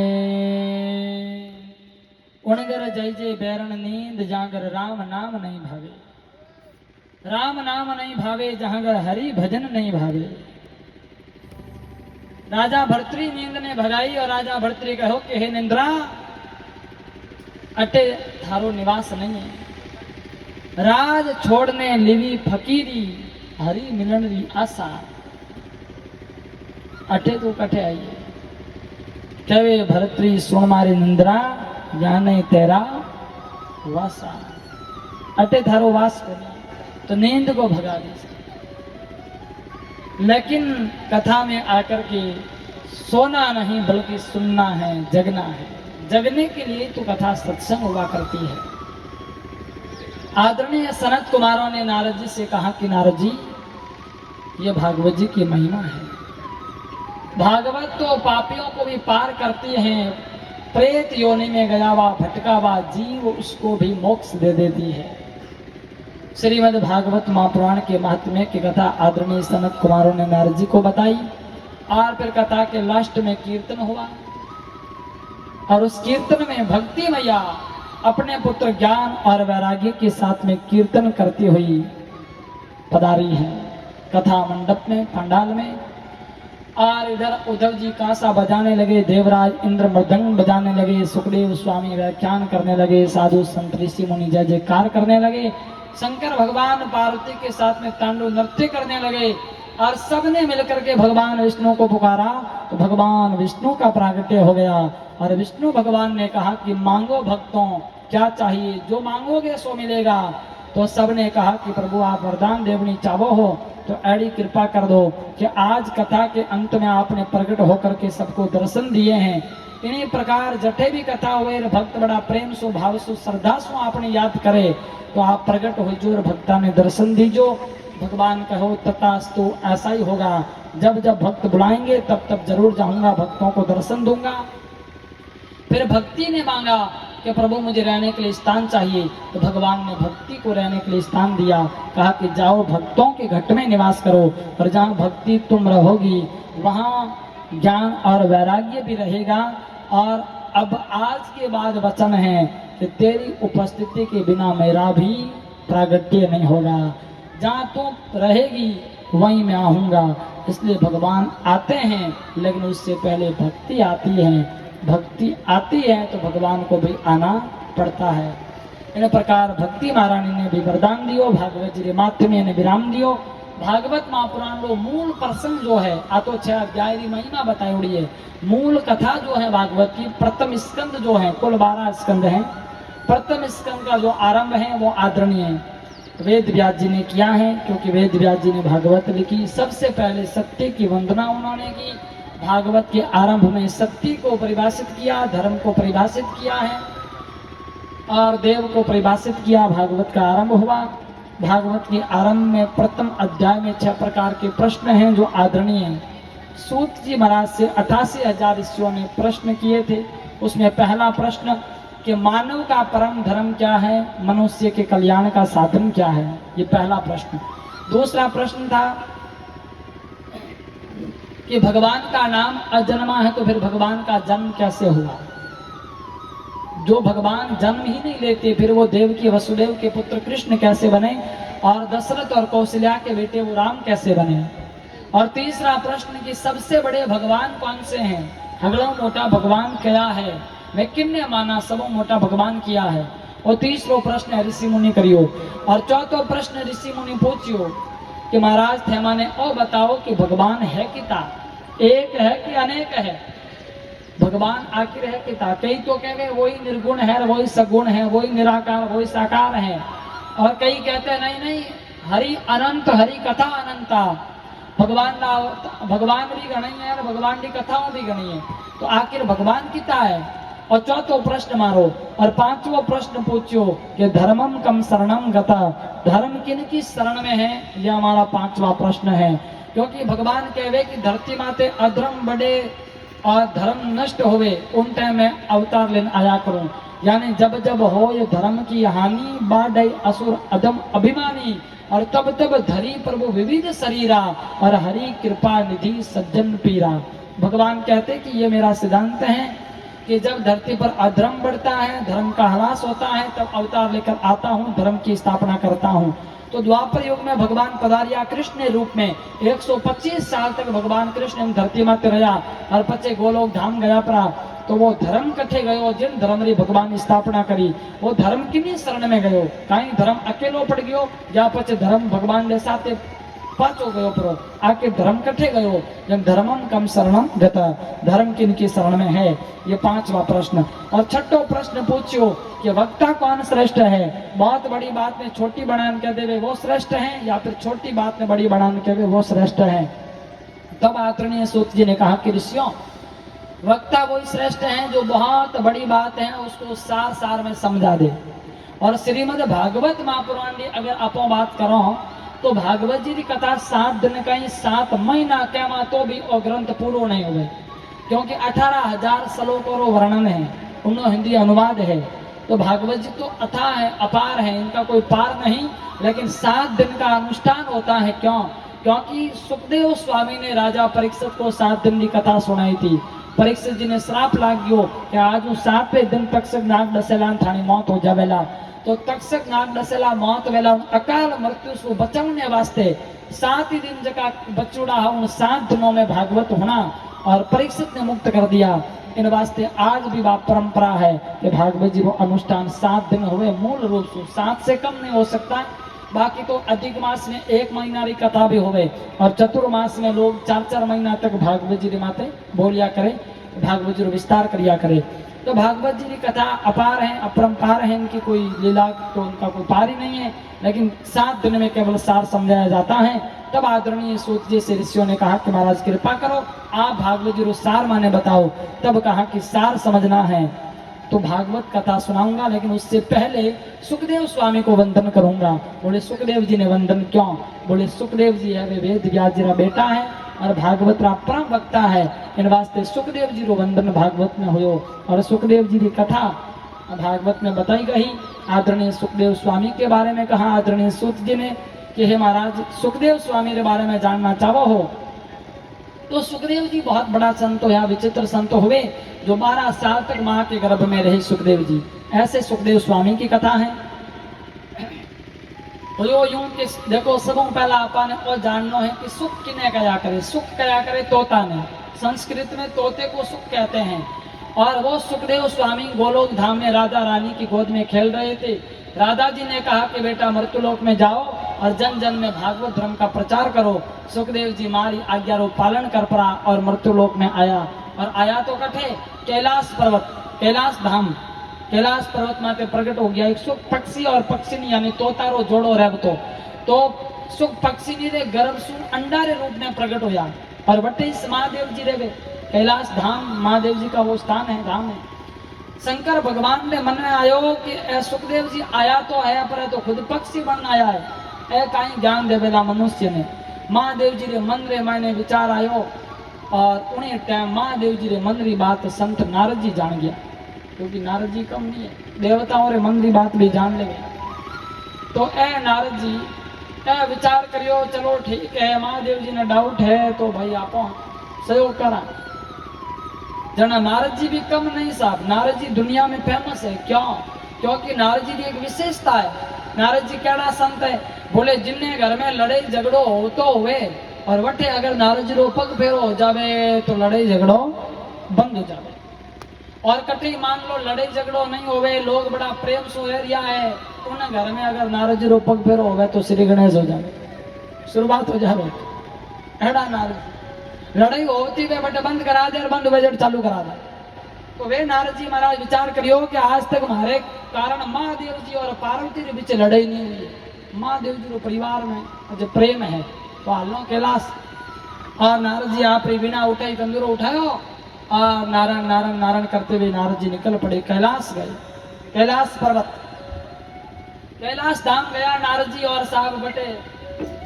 उणगर जय जय बैरण नींद जागर राम नाम नहीं भावे, राम नाम नहीं भावे जहांगर हरि भजन नहीं भावे। राजा भर्तृ नींद ने भगाई और राजा भर्तृ कहो कि हे निंद्रा अटे थारो निवास नहीं है, राज छोड़ने लिवी फकीरी हरि मिलन री आशा, अठे तो कठे आइए। कहे भरतरी सुन मारी निंद्रा या नहीं तेरा वासा, अटे थारो वास को तो नींद को भगा दी। लेकिन कथा में आकर के सोना नहीं बल्कि सुनना है, जगना है। जगने के लिए तो कथा सत्संग हुआ करती है। आदरणीय सनत कुमारों ने नारद जी से कहा कि नारद जी ये भागवत जी की महिमा है। भागवत तो पापियों को भी पार करती हैं, प्रेत योनि में गया हुआ भटका हुआ जीव उसको भी मोक्ष दे देती है। श्रीमद् भागवत महापुराण के महात्म्य की कथा आदरणीय सनत कुमारों ने नारद जी को बताई और फिर कथा के लास्ट में कीर्तन हुआ और उस कीर्तन में भक्ति मैया अपने पुत्र ज्ञान और वैराग्य के साथ में कीर्तन करती हुई पधारी है कथा मंडप में, पंडाल में। और इधर उद्धव जी कांसा बजाने लगे, देवराज इंद्र मृदंग बजाने लगे, सुखदेव स्वामी व्याख्यान करने लगे, साधु संत ऋषि मुनि जय जयकार करने लगे, शंकर भगवान पार्वती के साथ में तांडव नृत्य करने लगे और सबने मिलकर के भगवान विष्णु को पुकारा तो भगवान विष्णु का प्रागट्य हो गया। और विष्णु भगवान ने कहा कि मांगो भक्तों क्या चाहिए, जो मांगोगे सो मिलेगा। तो सबने कहा कि प्रभु आप वरदान देवनी चाहो हो तो ऐडी कृपा कर दो कि आज कथा के अंत में आपने प्रकट होकर के सबको दर्शन दिए हैं। इन्हीं प्रकार जठे भी कथा हुए भक्त बड़ा प्रेम सो भाव सो श्रद्धा सो आपने याद करे तो आप प्रकट हो जो भक्ता ने दर्शन दीजो। भगवान कहो तथास्तु, ऐसा ही होगा। जब जब भक्त बुलाएंगे तब तब जरूर जाऊंगा, भक्तों को दर्शन दूंगा। फिर भक्ति ने मांगा कि प्रभु मुझे रहने के लिए स्थान चाहिए, तो भगवान ने भक्ति को रहने के लिए स्थान दिया। कहा कि जाओ भक्तों के घट में निवास करो और जहाँ भक्ति तुम रहोगी वहाँ ज्ञान और वैराग्य भी रहेगा। और अब आज के बाद वचन है कि तेरी उपस्थिति के बिना मेरा भी प्रागट्य नहीं होगा। जहाँ तुम रहेगी वहीं मैं आऊँगा। इसलिए भगवान आते हैं लेकिन उससे पहले भक्ति आती है। भक्ति आती है तो भगवान को भी आना पड़ता है। इन प्रकार भक्ति महारानी ने भी वरदान दियो, भागवत जी माध्यम ने विराम दियो। भागवत महापुराण लो मूल प्रसंग जो है आ तो 6 अध्याय की महिमा बताई उड़ी है। मूल कथा जो है भागवत की प्रथम स्कंद जो है, कुल 12 स्कंद हैं। प्रथम स्कंद का जो आरंभ है वो आदरणीय है। वेद व्यास जी ने किया है, क्योंकि वेद व्यास जी ने भागवत लिखी। सबसे पहले सत्य की वंदना उन्होंने की। भागवत के आरंभ में सत्य को परिभाषित किया, धर्म को परिभाषित किया है और देव को परिभाषित किया। भागवत का आरंभ हुआ। भागवत के आरंभ में प्रथम अध्याय में 6 प्रकार के प्रश्न हैं जो आदरणीय हैं। सूत जी महाराज से 88,000 ऋषियों ने प्रश्न किए थे। उसमें पहला प्रश्न कि मानव का परम धर्म क्या है, मनुष्य के कल्याण का साधन क्या है, ये पहला प्रश्न। दूसरा प्रश्न था कि भगवान का नाम अजन्मा है तो फिर भगवान का जन्म कैसे हुआ। जो भगवान जन्म ही नहीं लेते फिर वो देवकी वसुदेव के पुत्र कृष्ण कैसे बने, और दशरथ और कौशल्या के बेटे वो राम कैसे बने। और तीसरा प्रश्न कि सबसे बड़े भगवान कौन से हैं, हगड़ो मोटा भगवान क्या है, मैं किन्ने माना सबो मोटा भगवान किया है। और तीसरो प्रश्न ऋषि मुनि करियो। और चौथो प्रश्न ऋषि मुनि पूछियो कि महाराज थे माने ओ बताओ कि भगवान है किता, एक है कि अनेक है, भगवान आखिर है किता। कई तो कह गए वही निर्गुण है, वही सगुण है, वही निराकार, वही साकार है। और कई कहते हैं नहीं नहीं हरि अनंत, हरि कथा अनंता, भगवान भी गणी है और भगवान की कथाओं भी गणी है, तो आखिर भगवान किता है। और चौथो प्रश्न मारो। और पांचवो प्रश्न पूछो कि धर्मम कम शरणम गता, धर्म किन की शरण में है, यह हमारा पांचवा प्रश्न है। क्योंकि भगवान कहवे कि धरती माते अधर्म बढ़े और धर्म नष्ट होवे उन टाइम में अवतार लेने आया करूं, यानी जब जब हो ये धर्म की हानि बाढ़ असुर अधम अभिमानी, और तब तब धरी प्रभु विविध शरीरा, और हरि कृपा निधि सज्जन पीरा। भगवान कहते कि ये मेरा सिद्धांत है कि जब धरती पर अधर्म बढ़ता है, धर्म का ह्रास होता है, तब अवतार लेकर आता हूँ, धर्म की स्थापना करता हूँ। तो द्वापर युग में भगवान पधारिया कृष्ण रूप में 125 साल तक भगवान कृष्ण धरती माते रहा और पचे गोलोक धाम गया परा। तो वो धर्म कथे गयो जिन धर्म री भगवान की स्थापना करी, वो धर्म किन्नी शरण में गयो, कहीं धर्म अकेलो पड़ गयो या पचे धर्म भगवान ने साथे पाचो गयो परो, आके धर्म कठे गयो जब धर्मम कम शरणम गता, धर्म किनकी शरण में है, ये पांचवा प्रश्न। और छठो प्रश्न पूछो कि वक्ता कौन श्रेष्ठ है। बहुत बड़ी बात में छोटी बनान कह देवे वो श्रेष्ठ है, या फिर छोटी बात में बड़ी बनान कह देवे वो श्रेष्ठ है। तब आदरणीय सूत जी ने कहा कि ऋषियों, वक्ता वही श्रेष्ठ हैं जो बहुत बड़ी बात है उसको सार सार में समझा दे। और श्रीमद् भागवत महापुराण की अगर आप बात करो तो भागवत जी की कथा 7 दिन का ही 7 महीना कहमा तो भी वो ग्रंथ पूरो नहीं हुए, क्योंकि 18,000 श्लोकों रो वर्णन है, उन्होंने हिंदी अनुवाद है। तो भागवत जी तो अथाह है, अपार है, इनका कोई पार नहीं। लेकिन 7 दिन का अनुष्ठान होता है, क्यों? क्योंकि सुखदेव स्वामी ने राजा परीक्षित को 7 दिन की कथा सुनाई थी। परीक्षित जी ने श्राप लाग गयो कि आज 7वें दिन तक्षक नाग डसेला थानी मौत हो जावेला। तो तक्षक नाग डसेला मौत वेला अकाल मृत्यु से बचाने वास्ते 7 ही दिन जका बचूड़ा है, उन 7 दिनों में भागवत होना और परीक्षित ने मुक्त कर दिया। इन वास्ते आज भी बात परंपरा है कि भागवत जी वो अनुष्ठान 7 दिन हुए, मूल रूप से 7 से कम नहीं हो सकता। बाकी तो अधिक मास में 1 महीना की कथा भी होवे, और चतुर्मास में लोग 4-4 महीना तक भागवत जी माते बोलिया करे, भागवत जी विस्तार करिया करे। तो भागवत जी की कथा अपार है, अपरंपार है, इनकी कोई लीला तो उनका कोई पार ही नहीं है। लेकिन 7 दिन में केवल सार समझाया जाता है। तब आदरणीय सूत जी से ऋषियों ने कहा कि महाराज कृपा करो, आप भागवत जी सार माने बताओ। तब कहा कि सार समझना है तो भागवत कथा सुनाऊंगा, लेकिन उससे पहले सुखदेव स्वामी को वंदन करूंगा। बोले सुखदेव जी ने वंदन क्यों? बोले सुखदेव जी है वे वेद व्यास जी का बेटा है और भागवत रा परम वक्ता है, इन वास्ते सुखदेव जी रो वंदन भागवत में हुयो। और सुखदेव जी की कथा भागवत में बताई गई। आदरणीय सुखदेव स्वामी के बारे में कहा आदरणीय सूत जी ने कि हे महाराज, सुखदेव स्वामी के बारे में जानना चाहो हो तो सुखदेव जी बहुत बड़ा संत हो, यहाँ विचित्र संत हुए जो 12 साल तक माँ के गर्भ में रहे सुखदेव जी। ऐसे सुखदेव स्वामी की कथा है। यो यूं कि देखो सबों पहला अपन और जानना है कि सुख किने कया करे। सुख कया करे तोता ने, संस्कृत में तोते को सुख कहते हैं। और वो सुखदेव स्वामी गोलोक धाम में राधा रानी की गोद में खेल रहे थे। राधा जी ने कहा कि बेटा मृत्युलोक में जाओ और जन जन में भागवत धर्म का प्रचार करो। सुखदेव जी मारी आज्ञा रो पालन कर पड़ा और मृत्युलोक में आया। और आया तो कठे कैलाश पर्वत, कैलाश धाम, कैलाश पर्वत माते प्रकट हो गया एक सुख पक्षी और पक्षिनी यानी तोतारो जोड़ो रहतो तो सुख पक्षिनी रे गर्भ सु अंडा रे रूप में प्रकट होया और वटे इस महादेव जी रे कैलाश धाम महादेव जी का वो स्थान है धाम है। शंकर भगवान ने मन में आयो कि ए सुखदेव जी आया तो है पर तो खुद पक्षी बन आया है ए कहीं ज्ञान देवेला मनुष्य ने महादेव जी रे मन रे मायने विचार आयो और उन्हें टाइम महादेव जी रे मन री बात संत नारद जी जान गया क्योंकि नारद जी कम नहीं है देवताओं रे मन री बात भी जान ले तो ए नारद जी ए विचार करियो चलो ठीक है महादेव जी ने डाउट है तो भाई आप सहयोग करा जना नारद जी भी कम नहीं साहब नारद जी दुनिया में फेमस है क्यों क्योंकि नारद जी की एक विशेषता है नारद जी केड़ा संत है बोले जिन्ने घर में लड़ाई झगड़ो हो तो हुए और वटे अगर नारद जी रो पग फेरो हो जावे तो लड़ाई झगड़ो बंद हो जावे और कटी मान लो लड़ाई झगड़ो नहीं होवे लोग बड़ा प्रेम से रह रिया है उन घर में अगर नारद जी रो पग फेरो होवे तो श्री गणेश हो जावे शुरुआत हो जावे एड़ा नारद जी लड़ाई होती वे बटे बंद करा दे और बंद बजट चालू करा दे तो वे नारद जी महाराज विचार करियो कि आज तक हमारे कारण महादेव जी और पार्वती के बीच लड़ाई नहीं हुई महादेव जी रो परिवार में जो प्रेम है तो हालो कैलाश और नारद जी आप बिना उठाई तंदूरो उठायो और नारायण नारायण नारायण करते हुए नारद जी निकल पड़े कैलाश गए कैलाश पर्वत कैलाश धाम गया नारद जी और साहब बटे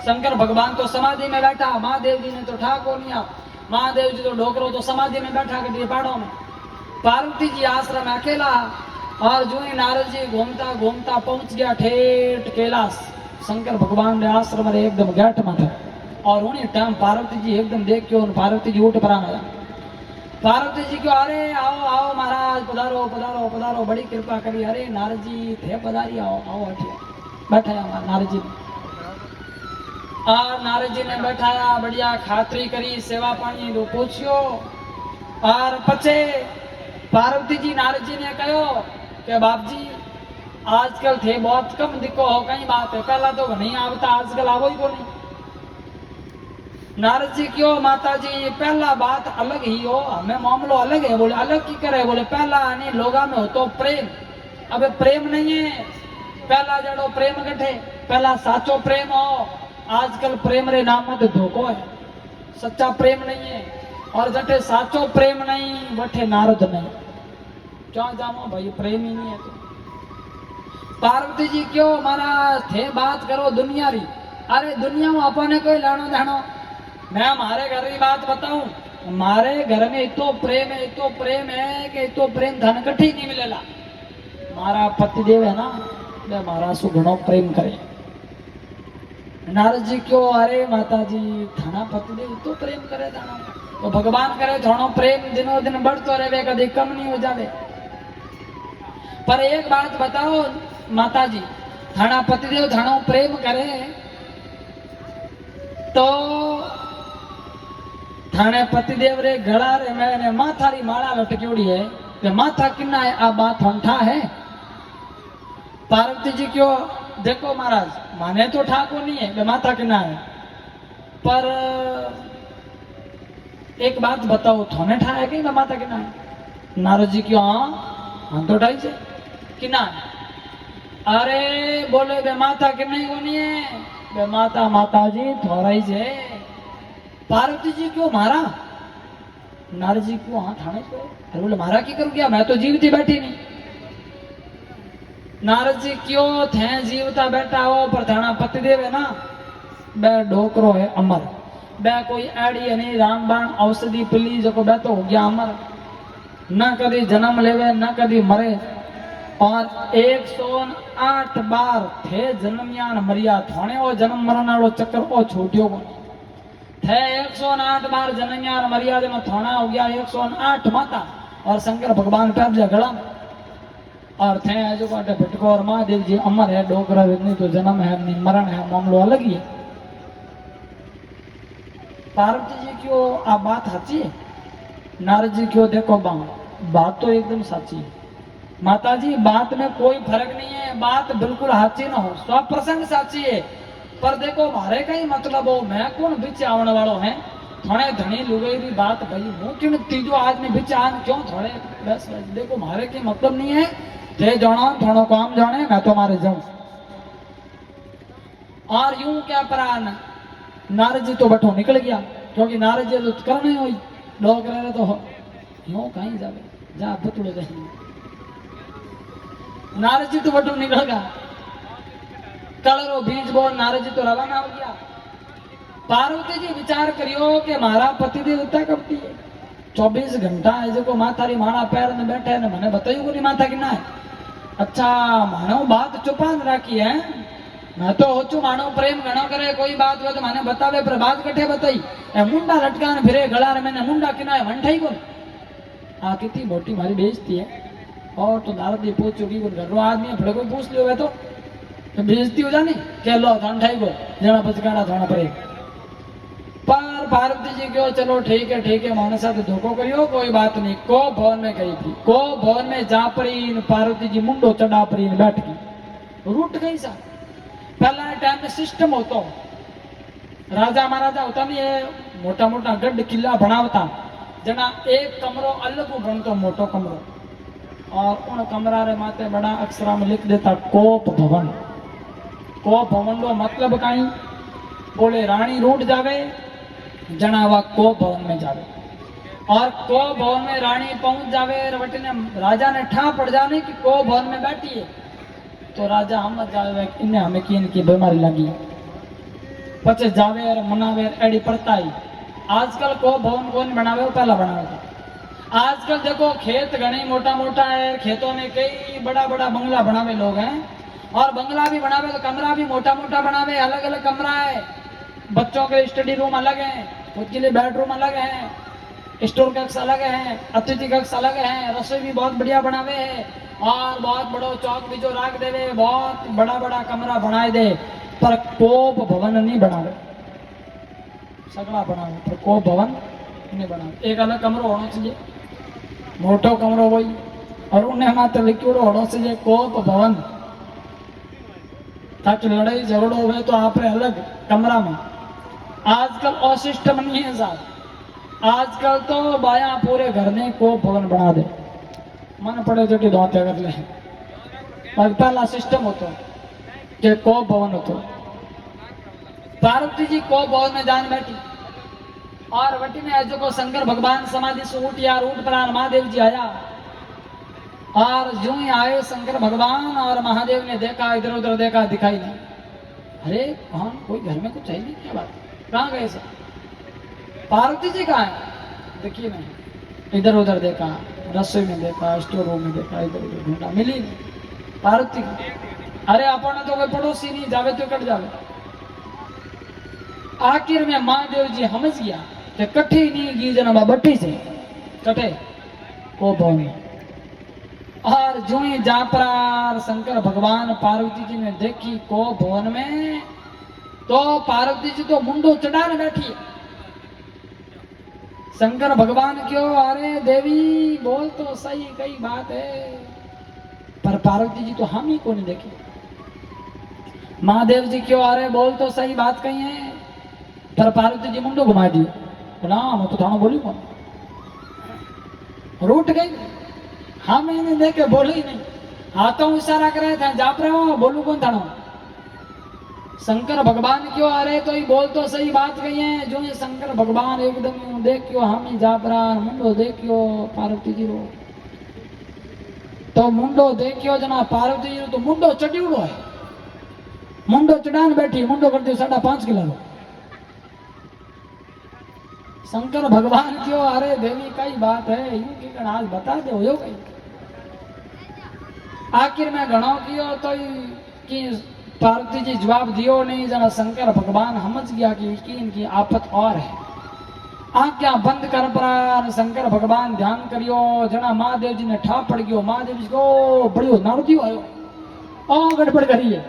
शंकर भगवान तो समाधि में बैठा महादेव जी ने तो ठाको नहीं आप महादेव जी तो डोकरो तो समाधि में बैठा कर पहाड़ों में पार्वती जी आश्रम में अकेला और जो ही नारद जी घूमता घूमता पहुंच गया ठेठ कैलाश शंकर भगवान ने आश्रम में एकदम गेट में था और उन्हीं टाइम पार्वती जी एकदम देख के पार्वती जी उठ पर आया पार्वती जी क्यों अरे आओ आओ महाराज पधारो पधारो पधारो बड़ी कृपा करी अरे नारद जी थे पधारी आओ आओ हटिए बैठा नारद जी और नारद जी ने बैठाया बढ़िया खातरी करी सेवा पानी रो पूछियो और पछे पार्वती जी नारद जी ने कहो कि बाप जी आजकल थे बहुत कम दिखो हो कई बात है पहला तो नहीं आवता आजकल आवो ही को नहीं नारद जी क्यों माता जी पहला बात अलग ही हो हमें मामलो अलग है बोले अलग की करे बोले पहला नहीं लोगा में हो तो प्रेम अब प्रेम नहीं है पहला जड़ो प्रेम गठे पहला साचो प्रेम हो आजकल प्रेम रे नाम में तो धोखो है सच्चा प्रेम नहीं है और जटे साचो प्रेम नहीं वठे नारद नहीं क्या जामो भाई प्रेम ही नहीं है तो पार्वती जी क्यों महाराज थे बात करो दुनिया री अरे दुनिया में अपने कोई लानो जानो मैं हमारे घर की बात बताऊं हमारे घर में इतो प्रेम है इतो प्रेम है कि इतो प्रेम धन कठी नहीं मिलेला मारा पतिदेव है ना वे मारा सु घणो प्रेम करे नारद जी क्यों अरे माता जी थाना पतिदेव तो प्रेम करे थाना तो भगवान करे थोड़ो प्रेम दिनों दिन बढ़तो रहे कभी कम नहीं हो जावे पर एक बात बताओ माता जी थाना पतिदेव थानो प्रेम करे तो थाने पतिदेव रे गला रे मैंने माथारी माला लटक्योड़ी है कि माथा किन्ना है आ बात होंठा है पार्वती जी क्यों देखो महाराज माने तो ठाको नहीं है माथा किन्ना है पर एक बात बताओ थोने ठा है कि माता किन्ना है नारद जी क्यों हाँ तो ठाई से किन्ना है अरे बोले बे माता किन्ना ही कोनी है बे माता माता जी थोड़ा ही से पार्वती जी क्यों मारा नारद जी क्यों हाँ थाने को अरे बोले मारा की करूँ क्या मैं तो जीवती बैठी नहीं नारद जी क्यों थे जीवता बैठा हो पर थाना पतिदेव है ना बे डोकरो है अमर बे कोई एड़ी है नहीं रामबाण औषधि पिली जो बे तो हो गया अमर न कभी जन्म लेवे न कभी मरे और 108 बार थे जन्मयान मरिया थोने वो जन्म मरण वालो चक्कर को छूटियो को थे 108 बार जन्मयान मरिया में थोना हो गया 108 माता और शंकर भगवान पे झगड़ा और थे जो काटे भटको और महादेव जी अमर है डोकरा नहीं तो जन्म है नहीं मरण है मामलो अलग ही है पार्वती जी क्यों आ बात सच्ची है नारद जी क्यों देखो बात तो एकदम सच्ची है माता जी बात में कोई फर्क नहीं है बात बिल्कुल सच्ची ना हो 100% सच्ची है पर देखो मारे का ही मतलब हो मैं कौन बीच आने वालों है थोड़े धनी लुगाई री बात भाई हूँ क्यों तीजो आदमी बीच आन क्यों थोड़े बस देखो मारे के मतलब नहीं है थे जानो थोड़ो काम जाने मैं तो मारे जाऊं। और यूं क्या प्राण नारद जी तो बठो निकल गया, क्योंकि नारद जी तो करना ही हुई लोग रहे तो यूं कहीं जावे जा बतुड़ो जाए। नारद जी तो बठो निकल गया, कलरो बीज बोल नारद जी तो रवाना हो गया। पार्वती जी विचार करियो कि मारा पतिदेव इतना कपटी है, 24 घंटा है जो माथारी माड़ा पैर में बैठे ने मैंने बताइयो को नहीं माथा कि ना है। अच्छा मानो बात चुपान राखी है, मैं तो होचू मानो प्रेम घणो करे कोई बात हो तो मैंने बतावे पर बात कठे बताई ए मुंडा लटकान फिरे गला रे मैंने मुंडा किनाए वंठाई को आ कितनी मोटी मारी बेइज्जती है। और तो नारद जी पूछ चुकी घर रो आदमी फड़े कोई पूछ लियो वे तो बेइज्जती हो जानी के लो वंठाई को जना पचकाड़ा थाना पड़े। पर पार्वती जी क्यों चलो ठीक है माने साथ धोखो करियो कोई बात नहीं। को भवन में गई थी, को भवन में जा परी पार्वती जी मुंडो चढ़ा परी बैठ गई रूट गई सा। पहला टाइम में सिस्टम होतो, राजा महाराजा होता नहीं है मोटा मोटा गढ़ किला बनावता जना एक कमरो अलग बनतो मोटो कमरो और उन कमरा रे माते बड़ा अक्षरा में लिख देता कोप भवन। कोप भवन रो मतलब कहीं बोले रानी रूट जावे जनावा को भवन में जावे और को भवन में रानी पहुंच जावे रवटी ने राजा ने ठा पड़ जाने कि को भवन में बैठी है तो राजा हम जावे इन्हें हमें की इनकी बीमारी लगी पचे जावे और मनावे एड़ी पड़ताई। आजकल को भवन कौन बनावे पहला बनावे था। आजकल देखो खेत घने मोटा मोटा है, खेतों में कई बड़ा बड़ा बंगला बनावे लोग हैं और बंगला भी बनावे तो कमरा भी मोटा मोटा बनावे, अलग अलग कमरा है। बच्चों के स्टडी रूम अलग है, खुद के लिए बेडरूम अलग है, स्टोर कक्ष अलग है, अतिथि कक्ष अलग है, रसोई भी बहुत बढ़िया बनावे है और बहुत बड़ो चौक भी जो राख देवे, बहुत बड़ा बड़ा कमरा बनाए दे पर कोप भवन नहीं बनावे। सगड़ा बनावे पर कोप भवन नहीं बनावे। एक अलग कमरो होना चाहिए, मोटो कमरो वही और उन्हें मात्र लिक्विडो होना चाहिए कोप भवन, ताकि लड़ाई झगड़ो हुए तो आप अलग कमरा में। आजकल और सिस्टम नहीं है साहब, आजकल तो बाया पूरे घर ने को भवन बना दे मन पड़े जो धोते कर ले। पहला सिस्टम होता कि को भवन होता। पार्वती जी को भवन में जान बैठी और वटी में जो को शंकर भगवान समाधि से उठ या उठ प्राण महादेव जी आया और यूं ही आए शंकर भगवान और महादेव ने देखा इधर उधर देखा दिखाई नहीं। अरे कौन कोई घर में कुछ चाहिए क्या बात कहाँ गए सर? पार्वती जी कहाँ है? देखिए नहीं, इधर उधर देखा, रसोई में देखा, स्टोर रूम में देखा, इधर उधर ढूंढा मिली नहीं पार्वती की। अरे अपन तो कोई पड़ोसी नहीं जावे तो कट जावे। आखिर में महादेव जी समझ गया कि कठी नहीं गी जना बट्टी से कटे को भवन और जो ही जापरार शंकर भगवान पार्वती जी ने देखी को भवन में तो पार्वती जी तो मुंडो चढ़ाने बैठी है। शंकर भगवान क्यों अरे देवी बोल तो सही कई बात है, पर पार्वती जी तो हम ही को नहीं देखी। महादेव जी क्यों अरे बोल तो सही बात कही है, पर पार्वती जी मुंडो घुमा दियो ना मैं तो थाना बोली कौन रूट गई। हाँ मैंने देखे बोली ही नहीं, हाथों इशारा करे थे जा रहे हो बोलू कौन थाना। शंकर भगवान क्यों आ रहे तो ही बोल तो सही बात कही है। जो ये शंकर भगवान एकदम देखियो हम ही जा रहा मुंडो देखियो पार्वती जी रो तो मुंडो देखियो जना पार्वती जी रो तो मुंडो चढ़ियोड़ो है, मुंडो चढ़ान बैठी मुंडो कर दियो 5.5 किलो। शंकर भगवान क्यों अरे देवी कई बात है यूं की आज बता दे हो कई। आखिर में घणो कियो तो कि पार्वती जी जवाब दियो नहीं जना शंकर भगवान समझ गया कि इनकी आफत और है। आज्ञा बंद कर पर शंकर भगवान ध्यान करियो जना महादेव जी ने ठा पड़ गयो। महादेव जी को बड़ियो नारदियो आयो ओ गड़बड़ करिए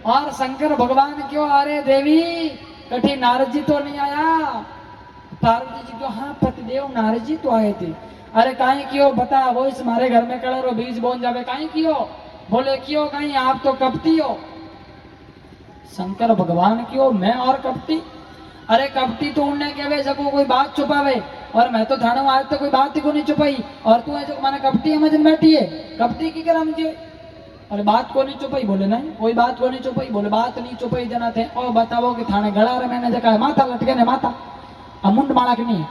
और शंकर भगवान क्यों अरे देवी कठी नारद जी तो नहीं आया। पार्वती जी को हाँ पतिदेव नारद जी तो आए थे। अरे काहे क्यों बता वो इस हमारे घर में कलर और बीज बोन जावे काहे क्यों बोले क्यों कहीं आप तो कपटी हो। शंकर भगवान क्यों मैं और कपटी अरे कपटी तो उन्हें कहवे जको कोई बात छुपावे, और मैं तो थाने में आज तो कोई बात ही को नहीं छुपाई, और तू है जो माने कपटी समझ में बैठी है, कपटी की कर समझे। अरे बात को नहीं छुपाई, बोले नहीं कोई बात को नहीं छुपाई, बोले बात नहीं छुपाई जना थे। और बताओ कि थाने गड़ा रे मैंने जका माथा लटके ने माथा अमुंड माड़ा की नहीं।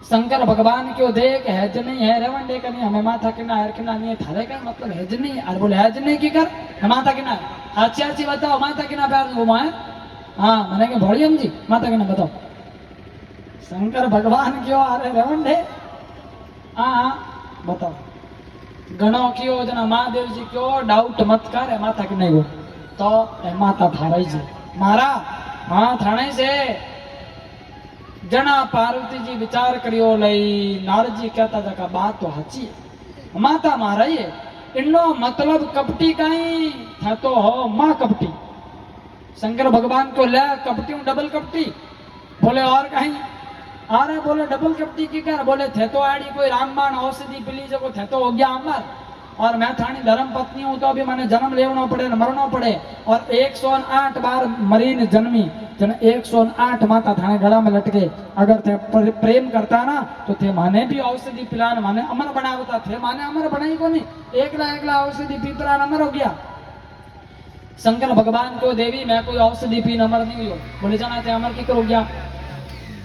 शंकर भगवान क्यों देख हैज नहीं है रेवंडे का नहीं, हमें माथा किना है किना नहीं है, थारे का मतलब हैज नहीं। अरे बोले हैज नहीं की कर है माथा किना है, अच्छी अच्छी बताओ माथा किना प्यार घुमाए। हाँ मैंने कहा भोड़ियम जी माता किना बताओ। शंकर भगवान क्यों आ रहे रेवंडे, हाँ बताओ गणो क्यों जना महादेव जी क्यों डाउट मत कर है माता की नहीं हो तो माता थारा जी मारा। हाँ थाने से जना पार्वती जी विचार करियो लई नारद जी कहता था का बात तो हाची है, माता मारा ही है इन्नो मतलब कपटी कहीं था तो हो माँ कपटी। शंकर भगवान को ले कपटी हूँ डबल कपटी, बोले और कहीं अरे बोले डबल कपटी की कर, बोले थे तो आड़ी कोई रामबाण औषधि पिली जो थे तो हो गया अमर, और मैं थानी धर्म पत्नी हूं तो अभी मैंने जन्म लेना पड़े मरना पड़े, और 108 बार मरीन जन्मी जन 108 माता थाने गला में लटके। अगर थे प्रेम करता ना तो थे माने भी औषधि पिलान माने अमर बनावता, थे माने अमर बनाई को नहीं, एकला औषधि पी पिलान अमर हो गया। शंकर भगवान को देवी मैं कोई औषधि पी अमर नहीं हुई, बोले जाना थे अमर की करो गया।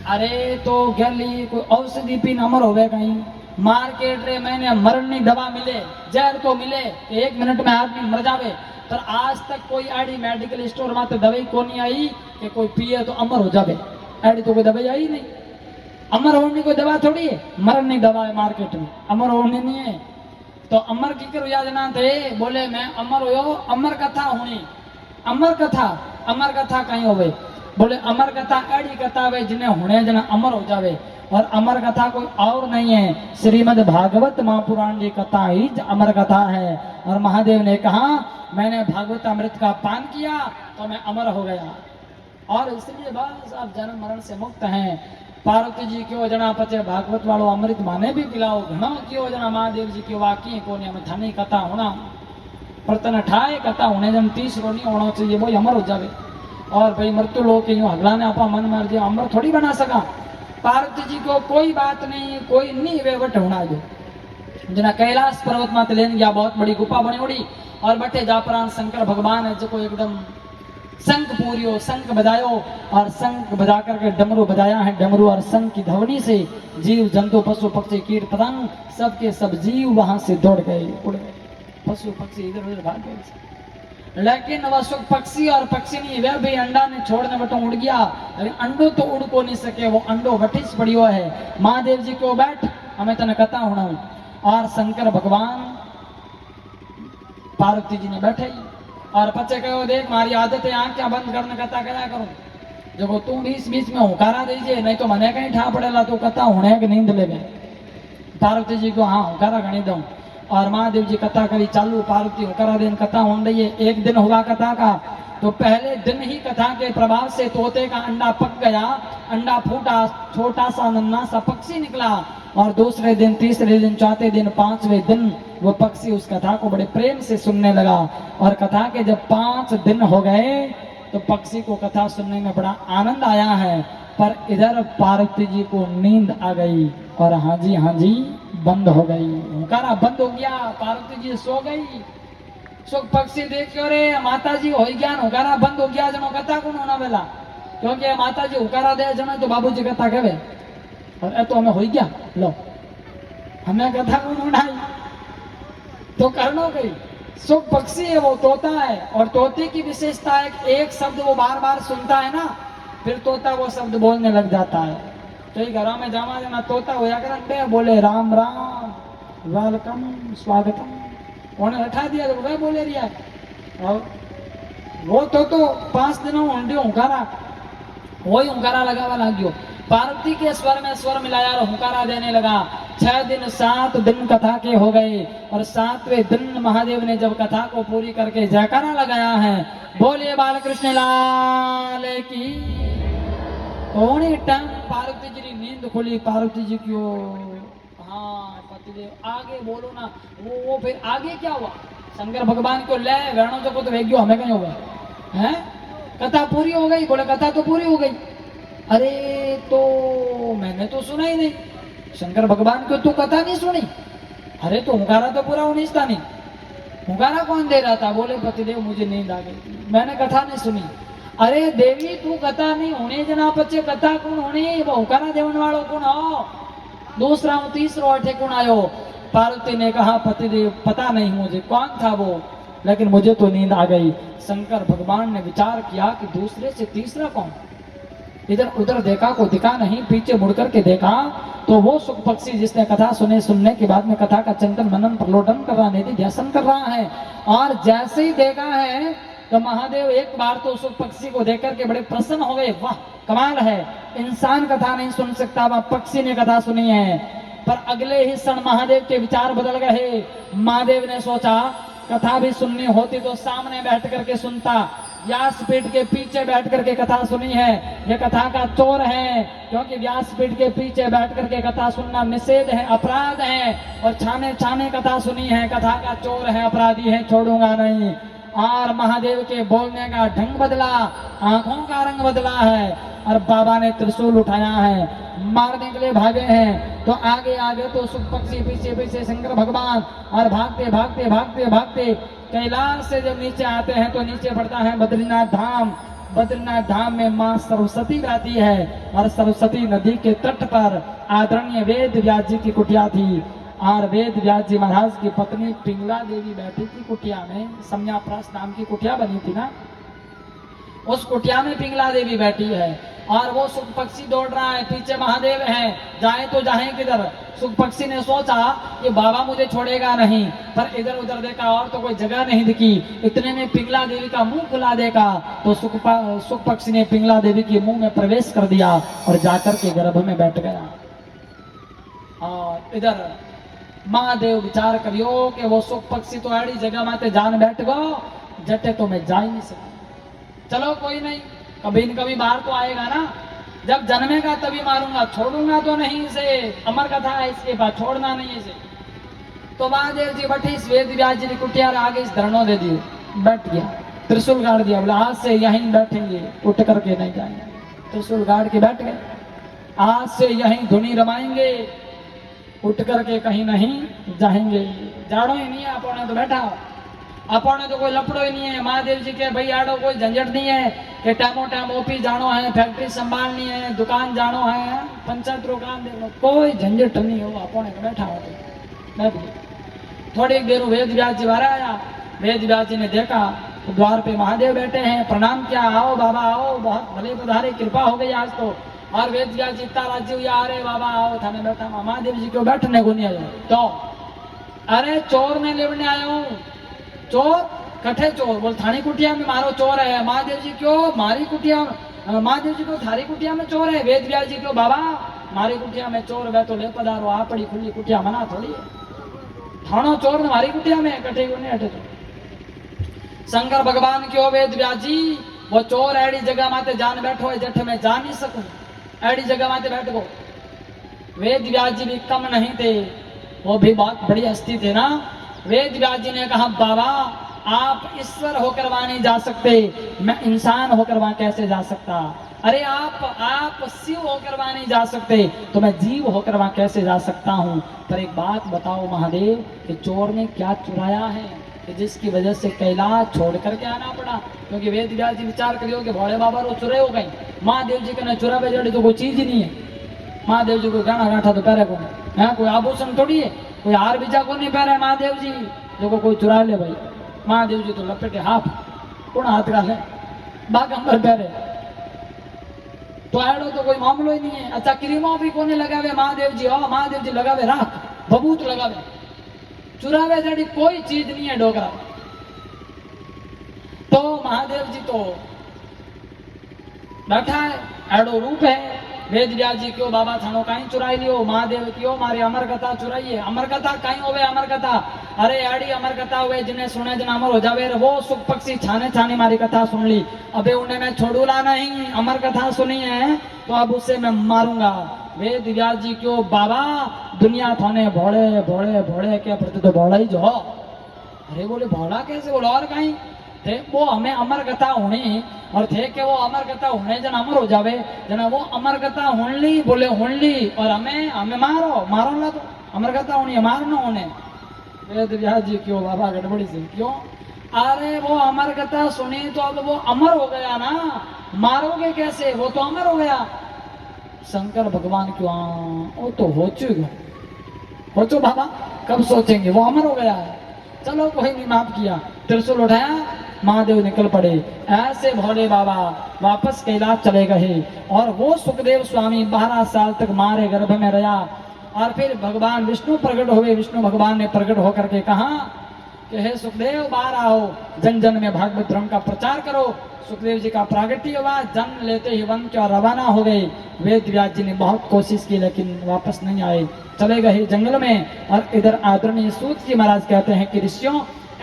अरे तो गली कोई औषधि पी अमर हो गए कहीं मार्केट रे मैंने मरण की दवा मिले जहर तो मिले 1 मिनट में आदमी मर जावे, पर आज तक कोई आड़ी मेडिकल स्टोर में तो दवाई को नहीं आई कि कोई पिए तो अमर हो जावे, आड़ी तो कोई दवाई आई नहीं। अमर होने को दवा थोड़ी है, मरण नहीं दवा है मार्केट में, अमर होने नहीं है। तो अमर की करो याद ना थे, बोले मैं अमर हो अमर कथा होनी, अमर कथा कहीं होवे, बोले अमर कथा एड़ी कथा वे जिन्हें होने जना अमर हो जावे, और अमर कथा कोई और नहीं है, श्रीमद् भागवत महापुराण की कथा ही अमर कथा है। और महादेव ने कहा मैंने भागवत अमृत का पान किया तो मैं अमर हो गया, और इसलिए बस आप जन्म मरण से मुक्त हैं। पार्वती जी क्यों जना पचे भागवत वालों अमृत माने भी पिलाओ, घना क्यों जना महादेव जी क्यों वाकी को हमें धनी कथा होना प्रतन ठाए कथा होने जन 30 रो नहीं होना चाहिए, वो अमर हो जावे। और भाई मृत्यु लोग के यूं हगला ने आपा मन मर दिया अमर थोड़ी बना सका। पार्वती जी को कोई बात नहीं, कोई नहीं वेवट होना जो जना कैलाश पर्वत माते लेन गया, बहुत बड़ी गुफा बनी उड़ी, और बटे जापरान शंकर भगवान है जो एकदम शंख पूरियो शंख बजायो, और शंख बजा करके डमरू बजाया है, डमरू और शंख की ध्वनि से जीव जंतु पशु पक्षी कीट पतंग सबके सब जीव वहां से दौड़ गए उड़ गए, पशु पक्षी इधर उधर भाग गए। लेकिन वह सुख पक्षी और पक्षी नहीं वह भी अंडा ने छोड़ने बटो उड़ गया, लेकिन अंडो तो उड़ को नहीं सके, वो अंडो वटिस पड़ियो है। महादेव जी को बैठ हमें तने कथा होना, और शंकर भगवान पार्वती जी ने बैठे और पचे कहो देख मारी आदत है आंख क्या बंद करने कथा क्या करूं, जो तू बीच बीच में हुकारा दीजिए नहीं तो मने कहीं ठा पड़ेला तो कथा होने की नींद ले गए। पार्वती जी को हाँ हुकारा गणी दऊं, और महादेव जी कथा करी चालू, पार्वती हुकारा दिन कथा होने रही है। एक दिन हुआ कथा का तो पहले दिन ही कथा के प्रभाव से तोते का अंडा पक गया, अंडा फूटा, छोटा सा नन्हा सा पक्षी निकला, और दूसरे दिन तीसरे दिन चौथे दिन पांचवें दिन वो पक्षी उस कथा को बड़े प्रेम से सुनने लगा। और कथा के जब 5 दिन हो गए तो पक्षी को कथा सुनने में बड़ा आनंद आया है, पर इधर पार्वती जी को नींद आ गई और हाँ जी बंद हो गई, हुकारा बंद हो गया, पार्वती जी सो गई। सुख पक्षी देख रे माता जी हो गया हुकारा बंद हो गया, जनो कथा को होना वेला, क्योंकि माता जी हुकारा दे जनो तो बाबू जी कथा कहे, और ए तो हमें हो गया लो हमें कथा को उड़ाई तो करना गई। सुख पक्षी है वो तोता है, और तोते की विशेषता है एक शब्द वो बार बार सुनता है ना, फिर तोता वो शब्द बोलने लग जाता है। तो घरों में जामा जाना तोता होया कर बोले राम राम वेलकम स्वागतम, उन्हें हटा दिया तो वह बोले रिया, और वो तो 5 दिनों हुकारा वही हुकारा लगावा लग गयो। पार्वती के स्वर में स्वर मिलाया और हुकारा देने लगा। 6 दिन 7 दिन कथा के हो गए, और 7वें दिन महादेव ने जब कथा को पूरी करके जयकारा लगाया है, बोले बालकृष्ण लाल की। थोड़ी टाइम पार्वती जी की नींद खुली, पार्वती जी क्यों हाँ पतिदेव आगे बोलो ना, वो फिर आगे क्या हुआ, शंकर भगवान को ले वेणो जो को तो वेग्यो हमें कहीं होगा है, कथा पूरी हो गई? बोले कथा तो पूरी हो गई। अरे तो मैंने तो सुना ही नहीं, शंकर भगवान को तू कथा नहीं सुनी? अरे तो हुंकारा तो पूरा होनी था नहीं, हुंकारा कौन दे रहा था? बोले पतिदेव मुझे नींद आ गई, मैंने कथा नहीं सुनी। अरे देवी तू कथा नहीं होने जना पचे कथा कौन होनी? वो हुंकारा देवन वालों कौन हो? दूसरा हूँ तीसरो अठे कौन आयो? पार्वती ने कहा पतिदेव पता नहीं मुझे कौन था वो, लेकिन मुझे तो नींद आ गई। शंकर भगवान ने विचार किया कि दूसरे से तीसरा कौन? इधर उधर देखा, कोई दिखा नहीं। पीछे मुड़ करके देखा तो वो सुख पक्षी जिसने कथा सुनने के बाद में कथा का चिंतन मनन प्रलोभन कर रहा, निधि ध्यान कर रहा है। और जैसे ही देखा है तो महादेव एक बार तो सुख पक्षी को देख करके बड़े प्रसन्न हो गए। वाह कमाल है, इंसान कथा नहीं सुन सकता, वह पक्षी ने कथा सुनी है। पर अगले ही क्षण महादेव के विचार बदल गए। महादेव ने सोचा कथा भी सुननी होती तो सामने बैठ करके सुनता, व्यासपीठ के पीछे बैठ करके कथा सुनी है। ये कथा का चोर है, क्योंकि व्यासपीठ के पीछे बैठ करके कथा सुनना निषेध है, अपराध है। और छाने छाने कथा सुनी है, कथा का चोर है, अपराधी है, छोड़ूंगा नहीं। और महादेव के बोलने का ढंग बदला, आंखों का रंग बदला है। और बाबा ने त्रिशूल उठाया है, मारने के लिए भागे हैं। तो आगे आगे तो सुख पक्षी, पीछे पीछे शंकर भगवान। और भागते भागते भागते भागते कैलाश से जब नीचे आते हैं तो नीचे पड़ता है बद्रीनाथ धाम। बद्रीनाथ धाम में माँ सरस्वती रहती है, और सरस्वती नदी के तट पर आदरणीय वेद व्यास जी की कुटिया थी। और वेद व्यास जी महाराज की पत्नी पिंगला देवी बैठी थी कुटिया में। समयाप्रास नाम की कुटिया बनी थी ना, उस कुटिया में पिंगला देवी बैठी है। और वो सुख पक्षी दौड़ रहा है, पीछे महादेव है, जाए तो जाए किधर? सुख पक्षी ने सोचा कि बाबा मुझे छोड़ेगा नहीं, पर इधर उधर देखा और तो कोई जगह नहीं दिखी। इतने में पिंगला देवी का मुंह खुला देखा तो सुख पक्षी ने पिंगला देवी के मुंह में प्रवेश कर दिया और जाकर के गर्भ में बैठ गया। और इधर महादेव विचार करियो कि वो सुख पक्षी तो ऐसी जगह माते जान बैठ गो, जटे तो मैं जा ही नहीं सकता। चलो कोई नहीं, कभी न कभी बाहर तो आएगा ना, जब जन्मेगा तभी मारूंगा, छोड़ूंगा तो नहीं इसे। अमर कथा है, इसके बाद छोड़ना नहीं इसे। तो महादेव जी बैठे इस वेद व्यास जी की कुटिया आगे इस धरणों दे दिए, बैठ गया, त्रिशूल गाड़ दिया। बोला आज से यहीं बैठेंगे, उठ करके नहीं जाएंगे। त्रिशूल गाड़ के बैठ गए, आज से यहीं धुनी रमाएंगे, उठ करके कहीं नहीं जाएंगे। जाड़ो ही नहीं है, अपने तो बैठा, अपने तो कोई लपड़ो ही नहीं है। महादेव जी के भाई आड़ो कोई झंझट नहीं है कि टाइमो टाइम ओपी जानो है, फैक्ट्री संभालनी है, दुकान जानो है, पंचायत रो काम देखो, कोई झंझट नहीं हो, अपने तो बैठा हो। थोड़ी देर वेद व्यास जी बाहर आया, वेद व्यास जी ने देखा तो द्वार पे महादेव बैठे हैं। प्रणाम किया, आओ बाबा आओ, बहुत भले पधारे, कृपा हो गई आज तो। और वेद व्यास जी इतना राजी हुआ, अरे बाबा आओ, थाने बैठा। महादेव जी क्यों बैठने को नहीं आया? तो अरे चोर ने लेवने आया हूँ। चोर कठे चोर? बोल थानी कुटिया में मारो चोर है। महादेव जी क्यों मारी कुटिया? महादेव जी को थारी कुटिया में चोर है? वेद व्यास जी क्यों बाबा मारी कुटिया में चोर वे तो ले पधारो, आ पड़ी खुली कुटिया मना थोड़ी है। थानो चोर ने मारी कुटिया में कटे को नहीं हटे। तो शंकर भगवान क्यों वेद व्यास जी वो चोर ऐडी जगह माते जान बैठो है, जठ में जा नहीं सकूं, ऐडी जगह माते बैठ गो। वेद व्यास जी भी कम नहीं थे, वो भी बहुत बड़ी हस्ती थे ना। वेद व्यास जी ने कहा बाबा आप ईश्वर होकर वहां नहीं जा सकते, मैं इंसान होकर वहां कैसे जा सकता? अरे आप शिव होकर वहां नहीं जा सकते तो मैं जीव होकर वहां कैसे जा सकता हूँ? पर एक बात बताओ महादेव कि चोर ने क्या चुराया है कि जिसकी वजह से कैलाश छोड़ करके आना पड़ा? क्योंकि वेद व्यास जी विचार करियो कि भोले बाबा रो चुरे हो गई, महादेव जी के न चुरा बेजड़ी तो कोई चीज ही नहीं है। महादेव जी को गाना गाठा तो पहरे को है, कोई आभूषण थोड़ी है, कोई हार बीजा को नहीं पहरे महादेव जी जो कोई चुरा ले भाई। महादेव जी तो लपेटे हाथ, कौन हाथ का है बागंबर पहरे, तो ऐडो तो कोई मामलो ही नहीं है। अच्छा क्रीमो भी कोने लगावे महादेव जी, हाँ महादेव जी लगावे राख, बबूत लगावे, चुरावे जड़ी कोई चीज नहीं है डोगरा। तो महादेव जी तो बैठा है, ऐडो रूप है। वेद व्यास जी क्यों बाबा थानो कहीं चुराई लियो? महादेव क्यों मारी अमर कथा चुराइए? अमर कथा कहीं होवे अमर कथा? अरे आड़ी अमर कथा हुए जिन्हें सुने जन अमर हो जावे। वो सुख पक्षी छाने छाने मारी कथा सुन ली, अबे उन्हें मैं छोड़ूला नहीं, अमर कथा सुनी है तो अब उससे मैं मारूंगा। वेद व्यास जी क्यों बाबा दुनिया थाने भोले भोले भोले के प्रति तो भोला ही जो। अरे बोले भोला कैसे? बोलो और कहीं थे वो हमें अमर कथा होनी और थे कि वो अमर कथा होने जन अमर हो जावे जना वो अमर कथा होनली बोले होनली और हमें हमें मारो मारो ना तो अमर कथा होनी है मार ना होने वेद व्यास जी क्यों बाबा गड़बड़ी से क्यों अरे वो अमर कथा सुनी तो अब वो अमर हो गया ना मारोगे कैसे वो तो अमर हो गया शंकर भगवान क्यों वो तो हो चुका हो चो बाबा कब सोचेंगे वो अमर हो गया है चलो कोई नहीं माफ किया त्रिशूल उठाया महादेव निकल पड़े ऐसे भोले बाबा वापस कैलाश चले गए और वो सुखदेव स्वामी 12 साल तक मारे गर्भ में रहा और फिर भगवान विष्णु प्रकट हुए विष्णु भगवान ने प्रकट होकर के कहा कि हे सुखदेव बाहर आओ जन जन में भागवत धर्म का प्रचार करो सुखदेव जी का प्रागट्य हुआ जन्म लेते ही वन के रवाना हो गए वेद व्यास जी ने बहुत कोशिश की लेकिन वापस नहीं आए चले गए जंगल में और इधर आदरणीय सूत जी महाराज कहते हैं कि ऋषियों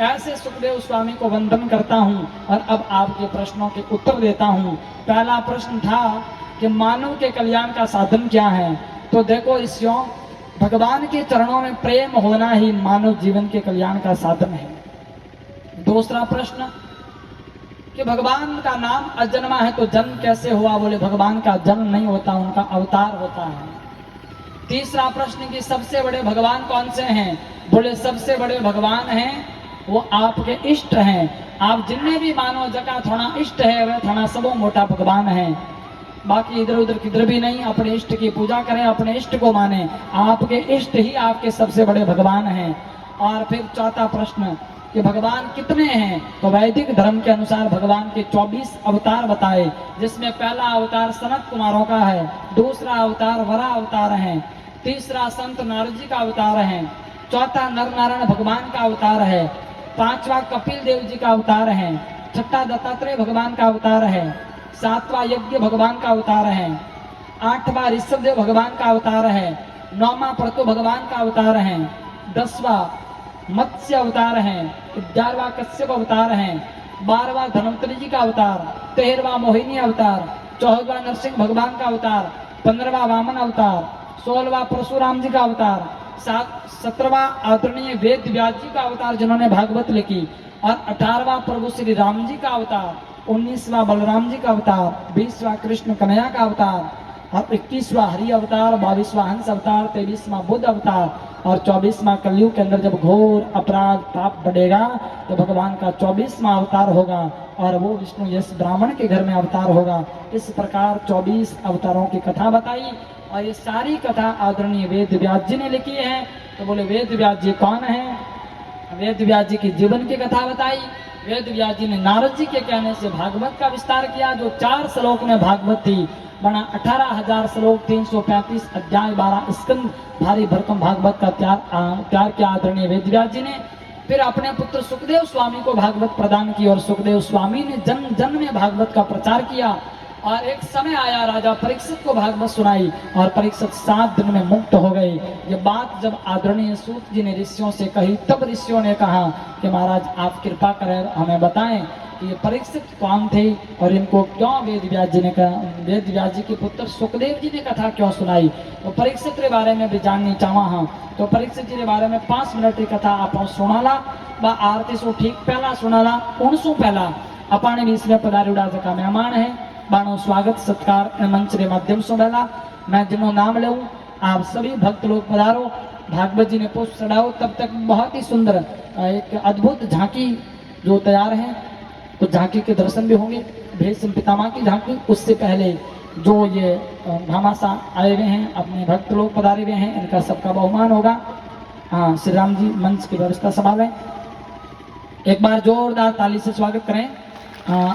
ऐसे सुखदेव स्वामी को वंदन करता हूँ और अब आपके प्रश्नों के उत्तर देता हूँ पहला प्रश्न था कि मानव के कल्याण का साधन क्या है तो देखो ऋषियों भगवान के चरणों में प्रेम होना ही मानव जीवन के कल्याण का साधन है दूसरा प्रश्न कि भगवान का नाम अजन्मा है तो जन्म कैसे हुआ बोले भगवान का जन्म नहीं होता उनका अवतार होता है तीसरा प्रश्न कि सबसे बड़े भगवान कौन से हैं बोले सबसे बड़े भगवान हैं वो आपके इष्ट हैं आप जिन्हें भी मानो जगह थोड़ा इष्ट है वह थोड़ा सबो मोटा भगवान है बाकी इधर उधर किधर भी नहीं अपने इष्ट की पूजा करें अपने इष्ट को माने आपके इष्ट ही आपके सबसे बड़े भगवान हैं और फिर चौथा प्रश्न कि भगवान कितने हैं तो वैदिक धर्म के अनुसार भगवान के 24 अवतार बताए जिसमें पहला अवतार सनत कुमारों का है दूसरा अवतार वरा अवतार है तीसरा संत नारद जी का अवतार है चौथा नर नारायण भगवान का अवतार है पांचवा कपिल देव जी का अवतार है छठा दत्तात्रेय भगवान का अवतार है सातवां यज्ञ भगवान का अवतार है आठवां ऋषभदेव भगवान का अवतार है नौवां प्रतु भगवान का अवतार है 10वां मत्स्य अवतार है 11वां कश्यप अवतार है 12वां धनवंतरी जी का अवतार 13वां मोहिनी अवतार 14वां नरसिंह भगवान का अवतार 15वां वामन अवतार 16वां परशुराम जी का अवतार 17वां आदरणीय वेद व्यास जी का अवतार जिन्होंने भागवत लिखी और 18वां प्रभु श्री राम जी का अवतार 19वां बलराम जी का अवतार 20वां कृष्ण कन्हैया का अवतार और 21वां हरि अवतार 22वां हंस अवतार 23वां बुद्ध अवतार और 24वां कलयुग के अंदर जब घोर अपराध पाप बढ़ेगा तो भगवान का 24वां अवतार होगा और वो विष्णु यश ब्राह्मण के घर में अवतार होगा इस प्रकार 24 अवतारों की कथा बताई और ये सारी कथा आदरणीय वेद व्यास जी ने लिखी है तो बोले वेद व्यास जी कौन है वेद व्यास जी की जीवन की कथा बताई वेद व्यास जी ने नारद जी के कहने से भागवत का विस्तार किया जो 4 श्लोक में भागवत थी बना 18,000 श्लोक 335 अध्याय 12 स्कंद भारी भरकम भागवत का त्याग किया आदरणीय वेद व्यास जी ने फिर अपने पुत्र सुखदेव स्वामी को भागवत प्रदान की और सुखदेव स्वामी ने जन्म जन्म में भागवत का प्रचार किया और एक समय आया राजा परीक्षित को भागवत सुनाई और परीक्षित 7 दिन में मुक्त हो गए ये बात जब आदरणीय सूत जी ने ऋषियों से कही तब ऋषियों ने कहा कि महाराज आप कृपा करें हमें बताएं कि ये परीक्षित कौन थे और इनको क्यों वेद व्यास जी ने कहा वेद व्यास जी के पुत्र सुखदेव जी ने कथा क्यों सुनाई तो परीक्षित के बारे में भी जाननी चाहवा हाँ तो परीक्षित जी के बारे में 5 मिनट की कथा आप सुनाला बा आरती सो ठीक पहला सुनाला उनसू पहला अपाने भी इसमें पधारूड़ा का मेहमान है बाणो स्वागत सत्कार मंच के माध्यम से पहला मैं जिन्हों नाम ले आप सभी भक्त लोग पधारो भागवत जी ने पुष्प चढ़ाओ तब तक बहुत ही सुंदर एक अद्भुत झांकी जो तैयार है तो झांकी के दर्शन भी होंगे भीष्म पितामह की झांकी उससे पहले जो ये भामाशाह आए हुए हैं अपने भक्त लोग पधारे हुए हैं इनका सबका बहुमान होगा हाँ श्री राम जी मंच की व्यवस्था संभालें एक बार जोरदार ताली से स्वागत करें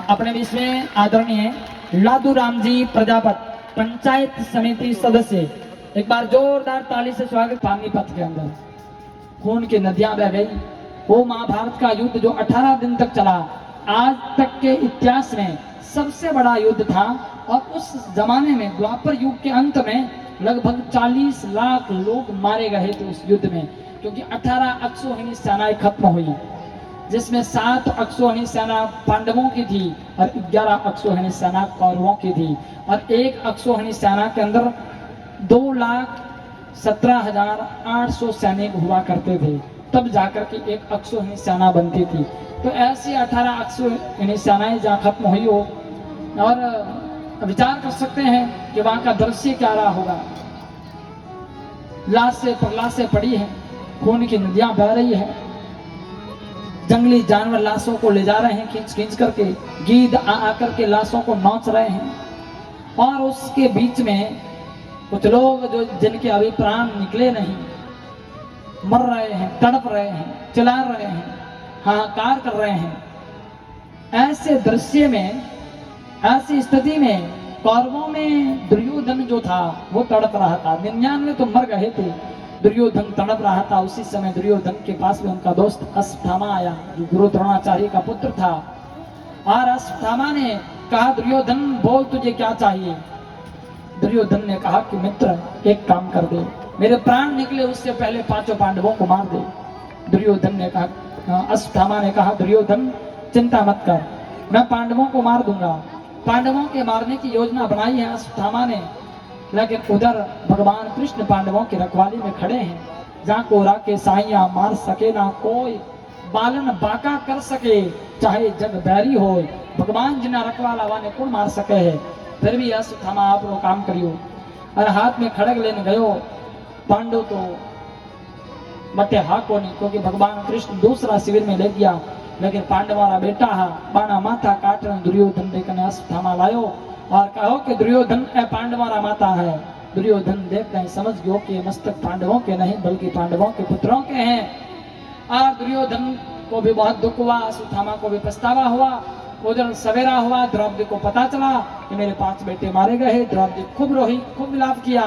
अपने बीच में आदरणीय लादू राम जी प्रजापत पंचायत समिति सदस्य एक बार जोरदार ताली से स्वागत पानीपत के अंदर खून की नदियां बह गई वो महाभारत का युद्ध जो 18 दिन तक चला आज तक के इतिहास में सबसे बड़ा युद्ध था और उस जमाने में द्वापर युग के अंत में लगभग 40 लाख लोग मारे गए थे उस युद्ध में क्योंकि 18 अक्षौहिणी सेनाएं खत्म हुई जिसमें 7 अक्षौहिणी सेना पांडवों की थी और 11 अक्षौहिणी सेना कौरवों की थी और एक अक्षौहिणी सेना के अंदर 2,17,800 सैनिक हुआ करते थे तब जाकर के एक अक्षौहिणी सेना बनती थी तो ऐसी 18 अक्सर निशानाएं जहाँ खत्म हुई हो, और विचार कर सकते हैं कि वहां का दृश्य क्या रहा होगा। लाशें पड़ी हैं, खून की नदियां बह रही है, जंगली जानवर लाशों को ले जा रहे हैं खींच खींच करके, गीद आकर के लाशों को नोच रहे हैं, और उसके बीच में कुछ लोग जो जिनके अभी प्राण निकले नहीं, मर रहे हैं, तड़प रहे हैं, चिल्ला रहे हैं, हाहाकार कर रहे हैं। ऐसे दृश्य में, ऐसी स्थिति में कौरवों में दुर्योधन जो था वो तड़प रहा था। 99 तो मर गए थे, दुर्योधन तड़प रहा था। उसी समय दुर्योधन के पास में उनका दोस्त अश्वत्थामा आया, जो गुरु द्रोणाचार्य का पुत्र था। और अश्वत्थामा ने कहा, दुर्योधन बोल तुझे क्या चाहिए। दुर्योधन ने कहा कि मित्र एक काम कर दे, मेरे प्राण निकले उससे पहले 5 पांडवों को मार दे। दुर्योधन ने कहा, अश्वत्थामा ने कहा, दुर्योधन चिंता मत कर, मैं पांडवों को मार दूंगा। पांडवों के मारने की योजना बनाई है अश्वत्थामा ने, लेकिन उधर भगवान कृष्ण पांडवों की रखवाली में खड़े हैं। जहाँ कोरा के साइया मार सके ना कोई, बालन बाका कर सके चाहे जग बैरी हो, भगवान जिना रखवाला वाने कौन मार सके है। फिर भी अश्वत्थामा आप लोग काम करियो। और हाथ में खड़ग लेने गयो, पांडव तो बटे हाको नहीं, क्योंकि भगवान कृष्ण दूसरा शिविर में ले गया। लेकिन पांडवारा बेटा हा बाणा माथा काट दुर्योधन देखने अश्वत्थामा लायो और कहो कि दुर्योधन ए पांडवारा माता है। दुर्योधन देख नहीं समझ गयो कि मस्तक पांडवों के नहीं बल्कि पांडवों के पुत्रों के हैं। और दुर्योधन को भी बहुत दुख हुआ, अश्वत्थामा को भी पछतावा हुआ। उधर सवेरा हुआ, द्रौपदी को पता चला कि मेरे 5 बेटे मारे गए। द्रौपदी खूब रोई, खूब विलाप किया।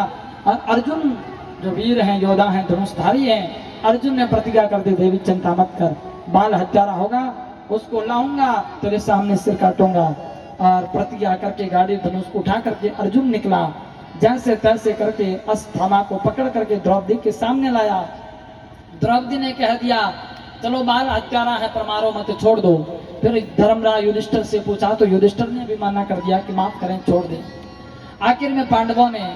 और अर्जुन जो वीर हैं, योद्धा हैं, धनुषधारी हैं, अर्जुन ने प्रतिज्ञा कर दी, देवी चिंता मत कर, बाल हत्यारा होगा उसको लाऊंगा, तेरे सामने सिर काटूंगा। और प्रतिज्ञा करके गाड़ी धनुष उठा करके अर्जुन निकला, जैसे तैसे करके अश्वत्थामा को पकड़ करके द्रौपदी के सामने लाया। द्रौपदी ने कह दिया, चलो बाल हत्यारा है पर मारो मत, छोड़ दो। फिर धर्मराज युधिष्ठिर से पूछा तो युधिष्ठिर ने भी मना कर दिया कि माफ करें, छोड़ दें। आखिर में पांडवों ने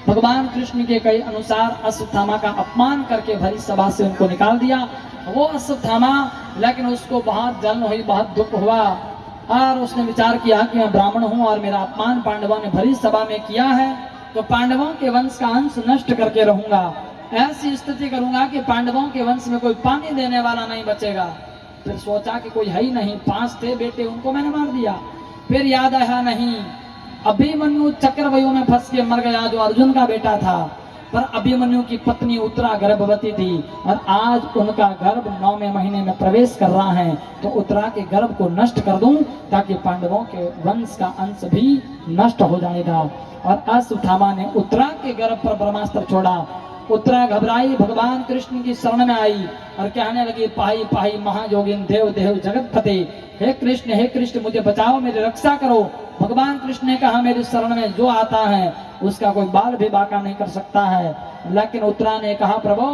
भगवान कृष्ण के कई अनुसार अश्वत्थामा का अपमान करके भरी सभा से उनको निकाल दिया। वो अश्वत्थामा, लेकिन उसको बहुत जलन हुई, बहुत दुख हुआ। और उसने विचार किया कि मैं ब्राह्मण हूं और मेरा अपमान पांडवों ने भरी सभा में किया है, तो पांडवों के वंश का अंश नष्ट करके रहूंगा। ऐसी स्थिति करूंगा कि पांडवों के वंश में कोई पानी देने वाला नहीं बचेगा। फिर सोचा कि कोई है ही नहीं, 5 थे बेटे, उनको मैंने मार दिया। फिर याद आया, नहीं, अभिमन्यु चक्रव्यूह में फंस के मर गया, जो अर्जुन का बेटा था। पर अभिमन्यु की पत्नी उत्तरा गर्भवती थी और आज उनका गर्भ 9वें महीने में प्रवेश कर रहा है। तो उत्तरा के गर्भ को नष्ट कर दूं ताकि पांडवों के वंश का अंश भी नष्ट हो जाएगा। और अश्वत्थामा ने उत्तरा के गर्भ पर ब्रह्मास्त्र छोड़ा। उत्तरा घबराई, भगवान कृष्ण की शरण में आई और कहने लगी, पाही पाही महायोगिन देव देव जगत फते, हे कृष्ण मुझे बचाओ, मेरी रक्षा करो। भगवान कृष्ण ने कहा, मेरी शरण में जो आता है उसका कोई बाल भी बाका नहीं कर सकता है। लेकिन उत्तरा ने कहा, प्रभु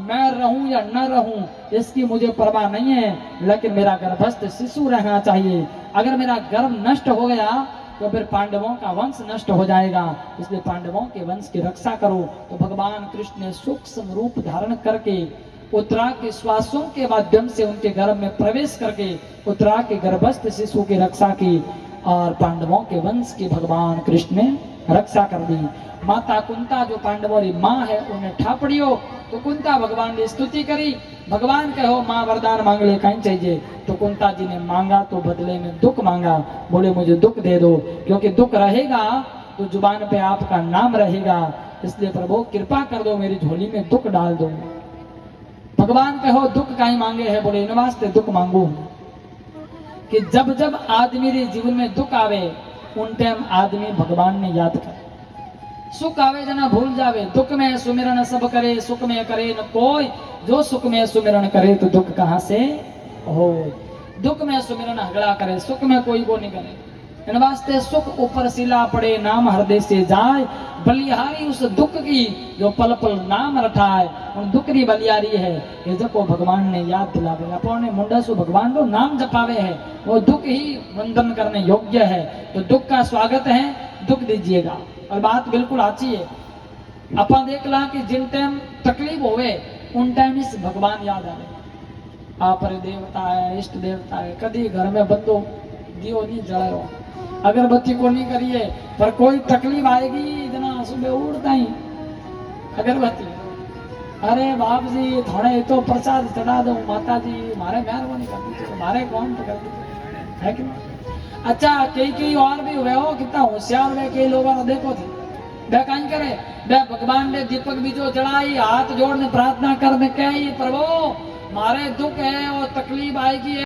मैं रहूं या न रहूं इसकी मुझे परवाह नहीं है, लेकिन मेरा गर्भस्थ शिशु रहना चाहिए। अगर मेरा गर्भ नष्ट हो गया तो फिर पांडवों का वंश नष्ट हो जाएगा, इसलिए पांडवों के वंश की रक्षा करो। तो भगवान कृष्ण ने सूक्ष्म रूप धारण करके उत्तरा के श्वासों के माध्यम से उनके गर्भ में प्रवेश करके उत्तरा के गर्भस्थ शिशु की रक्षा की और पांडवों के वंश की भगवान कृष्ण ने रक्षा कर दी। माता कुंता जो पांडवों की माँ है, उन्हें ठापड़ियो तो कुंता भगवान ने स्तुति करी। भगवान कहो माँ वरदान मांग ले, कहीं चाहिए। तो कुंता जी ने मांगा तो बदले में दुख मांगा, बोले मुझे दुख दे दो, क्योंकि दुख रहेगा तो जुबान पे आपका नाम रहेगा, इसलिए प्रभु कृपा कर दो, मेरी झोली में दुख डाल दो। भगवान कहो दुख कहीं मांगे है, बोले इन वास्ते दुख मांगू कि जब जब आदमी के जीवन में दुख आवे उन टाइम आदमी भगवान ने याद करे। सुख आवे जना भूल जावे, दुख में सुमिरन सब करे, सुख में करे न कोई, जो सुख में सुमिरन करे तो दुख कहाँ से हो। दुख में सुमिरन हगड़ा करे, सुख में कोई को नहीं करे। इन वास्ते सुख ऊपर सिला पड़े, नाम हृदय से जाए, बलिहारी उस दुख की जो पल पल नाम रठाए। उन दुख की बलियारी है ये जब भगवान ने याद दिलावे, अपने मुंडा सु भगवान को नाम जपावे है, वो दुख ही वंदन करने योग्य है। तो दुख का स्वागत है, दुख दीजिएगा। और बात बिल्कुल अच्छी है, अपन देख ला कि जिन टाइम तकलीफ होवे उन टाइम इस भगवान याद आवे। आप रे देवता है, इष्ट देवता है, कभी घर में बंदो दियो नहीं जलायो, अगरबत्ती को नहीं करिए, पर कोई तकलीफ आएगी जना सुबह उठता ही अगरबत्ती, अरे बाप जी थोड़े तो प्रसाद चढ़ा दो माता जी, मारे मेहरबानी कर दीजिए, मारे कौन पकड़ दीजिए, है कि नहीं? अच्छा कई और भी हुए हो, कितना होशियार हुए कई लोग देखो थे, बे कहीं करे, बे भगवान ने दीपक बीजो जलाई, हाथ जोड़ने प्रार्थना करने कही, प्रभु मारे दुख है और तकलीफ आएगी।